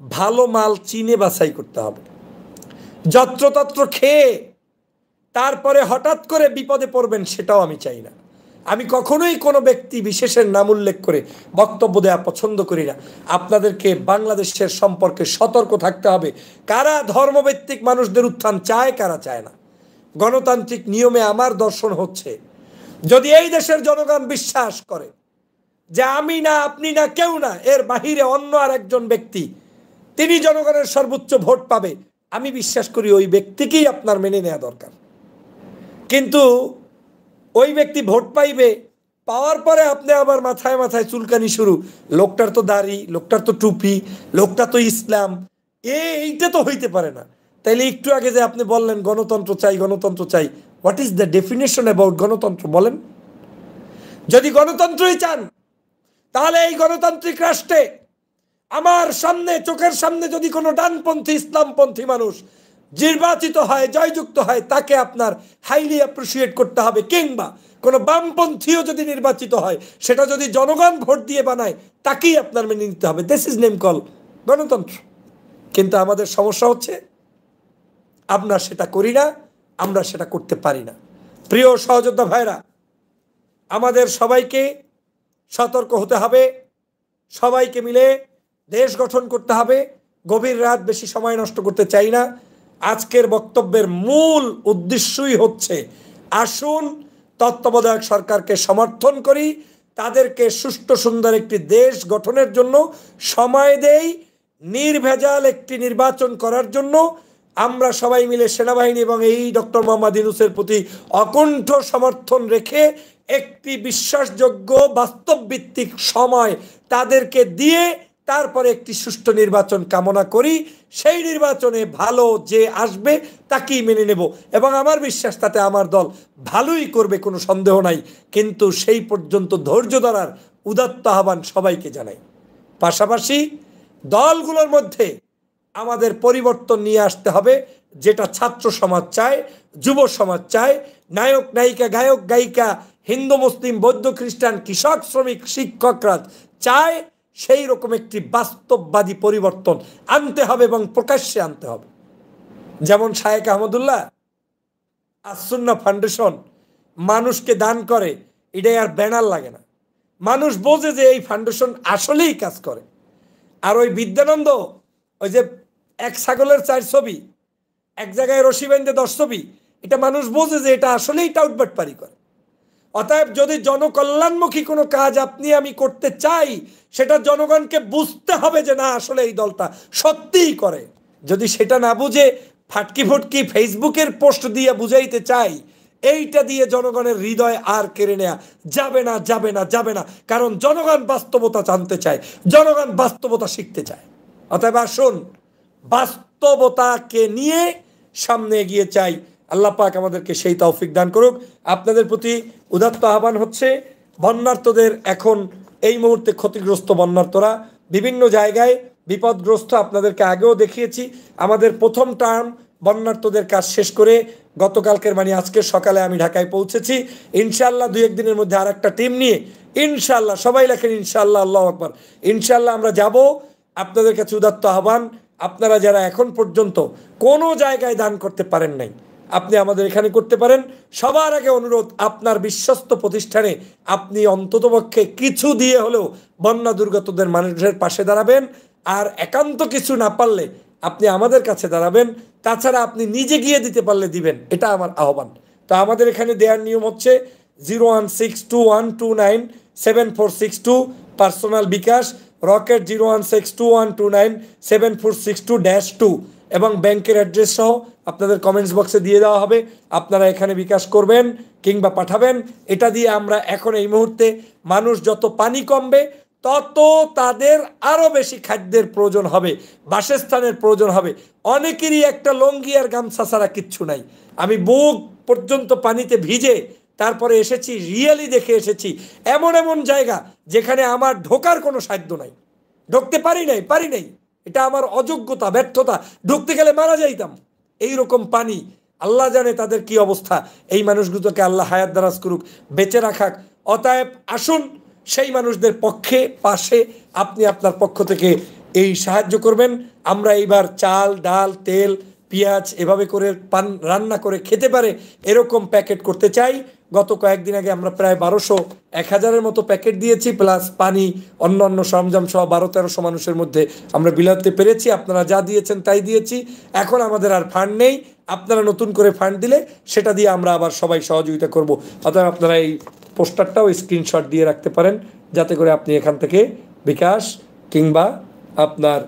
ভালো মাল চিনে বাছাই করতে হবে। যত্রতত্র খেয়ে তারপরে হঠাৎ করে বিপদে পড়বেন, সেটাও আমি চাই না। আমি কখনোই কোনো ব্যক্তি বিশেষের নাম উল্লেখ করে বক্তব্য দেওয়া পছন্দ করি না। আপনাদেরকে বাংলাদেশের সম্পর্কে সতর্ক থাকতে হবে, কারা ধর্মভিত্তিক মানুষদের উত্থান চায়, কারা চায় না। গণতান্ত্রিক নিয়মে আমার দর্শন হচ্ছে, যদি এই দেশের জনগণ বিশ্বাস করে যে আমি না, আপনি না, কেউ না, এর বাহিরে অন্য আর একজন ব্যক্তি তিনি জনগণের সর্বোচ্চ ভোট পাবে, আমি বিশ্বাস করি ওই ব্যক্তিকেই আপনার মেনে নেওয়া দরকার। কিন্তু ওই ব্যক্তি ভোট পাইবে, পাওয়ার পরে আপনি আবার মাথায় মাথায় চুলকানি শুরু, লোকটার তো দাড়ি, লোকটার তো টুপি, লোকটা তো ইসলাম, এইটা তো হইতে পারে না। তাইলে একটু আগে যে আপনি বললেন গণতন্ত্র চাই, গণতন্ত্র চাই, what is the definition about গণতন্ত্র বলেন? যদি গণতন্ত্রই চান, তাহলে এই গণতান্ত্রিক রাষ্ট্রে আমার সামনে, চোখের সামনে যদি কোনো ডানপন্থী ইসলামপন্থী মানুষ নির্বাচিত হয়, জয়যুক্ত হয়, তাকে আপনার হাইলি অ্যাপ্রিসিয়েট করতে হবে। কিংবা কোনো বামপন্থীও যদি নির্বাচিত হয়, সেটা যদি জনগণ ভোট দিয়ে বানায়, তাকেই আপনার মেনে নিতে হবে। দিস ইজ নেম কল গণতন্ত্র। কিন্তু আমাদের সমস্যা হচ্ছে আমরা সেটা করি না, আমরা সেটা করতে পারি না। প্রিয় সহযোদ্ধা ভাইরা, আমাদের সবাইকে সতর্ক হতে হবে, সবাইকে মিলে দেশ গঠন করতে হবে। গভীর রাত, বেশি সময় নষ্ট করতে চাই না। আজকের বক্তব্যের মূল উদ্দেশ্যই হচ্ছে, আসুন তত্ত্বাবধায়ক সরকারকে সমর্থন করি, তাদেরকে সুষ্ঠু সুন্দর একটি দেশ গঠনের জন্য সময় দেই, নির্ভেজাল একটি নির্বাচন করার জন্য আমরা সবাই মিলে সেনাবাহিনী এবং এই ডক্টর মোহাম্মদ ইউনূসের প্রতি অকুণ্ঠ সমর্থন রেখে একটি বিশ্বাসযোগ্য বাস্তবভিত্তিক সময় তাদেরকে দিয়ে তারপরে একটি সুষ্ঠু নির্বাচন কামনা করি। সেই নির্বাচনে ভালো যে আসবে তাকেই মেনে নেব, এবং আমার বিশ্বাস তাতে আমার দল ভালোই করবে, কোনো সন্দেহ নাই। কিন্তু সেই পর্যন্ত ধৈর্য ধরার উদাত্ত আহ্বান সবাইকে জানাই। পাশাপাশি দলগুলোর মধ্যে আমাদের পরিবর্তন নিয়ে আসতে হবে, যেটা ছাত্র সমাজ চায়, যুব সমাজ চায়, নায়ক নায়িকা, গায়ক গায়িকা, হিন্দু মুসলিম বৌদ্ধ খ্রিস্টান, কৃষক শ্রমিক শিক্ষকরা চায়। সেই রকম একটি বাস্তববাদী পরিবর্তন আনতে হবে এবং প্রকাশ্যে আনতে হবে। যেমন শায়েখ আহমদুল্লাহ আস-সুন্নাহ ফাউন্ডেশন মানুষকে দান করে, এটাই আর ব্যানার লাগে না, মানুষ বোঝে যে এই ফাউন্ডেশন আসলেই কাজ করে। আর ওই বিদ্যানন্দ, ওই যে এক ছাগলের 4 ছবি, এক জায়গায় রশি বেঁধে 10 ছবি, এটা মানুষ বোঝে যে এটা আসলেই টাউটবাটপারি করে। অতএব যদি জনকল্যাণমুখী কোনো কাজ আপনি আমি করতে চাই, সেটা জনগণকে বুঝতে হবে যে না, আসলে এই দলটা সত্যিই করে। যদি সেটা না বুঝে ফাটকি ফুটকি ফেসবুকের পোস্ট দিয়ে বুঝাইতে চাই, এইটা দিয়ে জনগণের হৃদয় আর কেড়ে নেওয়া যাবে না, যাবে না, যাবে না। কারণ জনগণ বাস্তবতা জানতে চায়, জনগণ বাস্তবতা শিখতে চায়। অতএব আসুন বাস্তবতাকে নিয়ে সামনে এগিয়ে চাই। আল্লাহ পাক আমাদেরকে সেই তৌফিক দান করুক। আপনাদের প্রতি উদাত্ত আহ্বান হচ্ছে, বন্যার্তদের এখন এই মুহূর্তে ক্ষতিগ্রস্ত বন্যার্তরা বিভিন্ন জায়গায় বিপদগ্রস্ত, আপনাদেরকে আগেও দেখিয়েছি। আমাদের প্রথম টার্ম বন্যার্তদের কাজ শেষ করে গতকালকের মানে আজকের সকালে আমি ঢাকায় পৌঁছেছি। ইনশাআল্লাহ 2-1 দিনের মধ্যে আর একটা টিম নিয়ে ইনশাআল্লাহ, সবাই লেখেন ইনশাআল্লাহ, আল্লাহু আকবার, ইনশাআল্লাহ আমরা যাব। আপনাদের কাছে উদাত্ত আহ্বান, আপনারা যারা এখন পর্যন্ত কোনো জায়গায় দান করতে পারেন নাই, আপনি আমাদের এখানে করতে পারেন। সবার আগে অনুরোধ, আপনার বিশ্বস্ত প্রতিষ্ঠানে আপনি অন্ততপক্ষে কিছু দিয়ে হলেও বন্যা দুর্গতদের মানুষের পাশে দাঁড়াবেন। আর একান্ত কিছু না পারলে আপনি আমাদের কাছে দাঁড়াবেন। তাছাড়া আপনি নিজে গিয়ে দিতে পারলে দিবেন, এটা আমার আহ্বান। তো আমাদের এখানে দেওয়ার নিয়ম হচ্ছে 01621297462 পার্সোনাল বিকাশ, রকেট 01621297462-2 এবং ব্যাংকের অ্যাড্রেস সহ আপনাদের কমেন্টস বক্সে দিয়ে দেওয়া হবে। আপনারা এখানে বিকাশ করবেন কিংবা পাঠাবেন। এটা দিয়ে আমরা এখন এই মুহূর্তে মানুষ যত পানি কমবে তত তাদের আরও বেশি খাদ্যের প্রয়োজন হবে, বাসস্থানের প্রয়োজন হবে। অনেকেরই একটা লঙ্গি আর গামছা ছাড়া কিচ্ছু নাই। আমি বুক পর্যন্ত পানিতে ভিজে তারপরে এসেছি, রিয়েলি দেখে এসেছি এমন এমন জায়গা যেখানে আমার ঢোকার কোনো সাধ্য নাই, ঢুকতে পারি নাই। এটা আমার অযোগ্যতা, ব্যর্থতা, ঢুকতে গেলে মারা যাইতাম। এইরকম পানি, আল্লাহ জানে তাদের কি অবস্থা। এই মানুষগুলোকে আল্লাহ হায়াত দারাজ করুক, বেঁচে রাখাক। অতএব আসুন সেই মানুষদের পক্ষে, পাশে আপনি আপনার পক্ষ থেকে এই সাহায্য করবেন। আমরা এইবার চাল, ডাল, তেল, পেঁয়াজ এভাবে করে রান্না করে খেতে পারে এরকম প্যাকেট করতে চাই। গত কয়েকদিন আগে আমরা প্রায় 1200-1000-এর মতো প্যাকেট দিয়েছি, প্লাস পানি, অন্য সরঞ্জাম সহ 1200-1300 মানুষের মধ্যে আমরা বিলাতে পেরেছি। আপনারা যা দিয়েছেন তাই দিয়েছি। এখন আমাদের আর ফান্ড নেই, আপনারা নতুন করে ফান্ড দিলে সেটা দিয়ে আমরা আবার সবাই সহযোগিতা করব। অতএব আপনারা এই পোস্টারটাও স্ক্রিনশট দিয়ে রাখতে পারেন, যাতে করে আপনি এখান থেকে বিকাশ কিংবা আপনার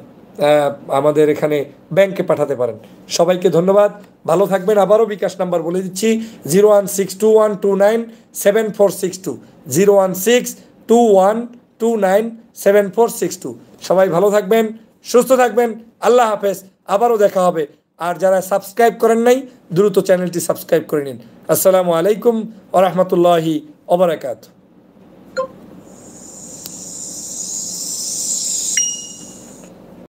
আমাদের এখানে ব্যাংকে পাঠাতে পারেন। সবাইকে ধন্যবাদ, ভালো থাকবেন। আবারও বিকাশ নাম্বার বলে দিচ্ছি 01621297462, 01621297462। সবাই ভালো থাকবেন, সুস্থ থাকবেন, আল্লাহ হাফেজ, আবারও দেখা হবে। আর যারা সাবস্ক্রাইব করেন নাই দ্রুত চ্যানেলটি সাবস্ক্রাইব করে নিন। আসসালামু আলাইকুম ওয়া রাহমাতুল্লাহি ওয়া বারাকাতুহু।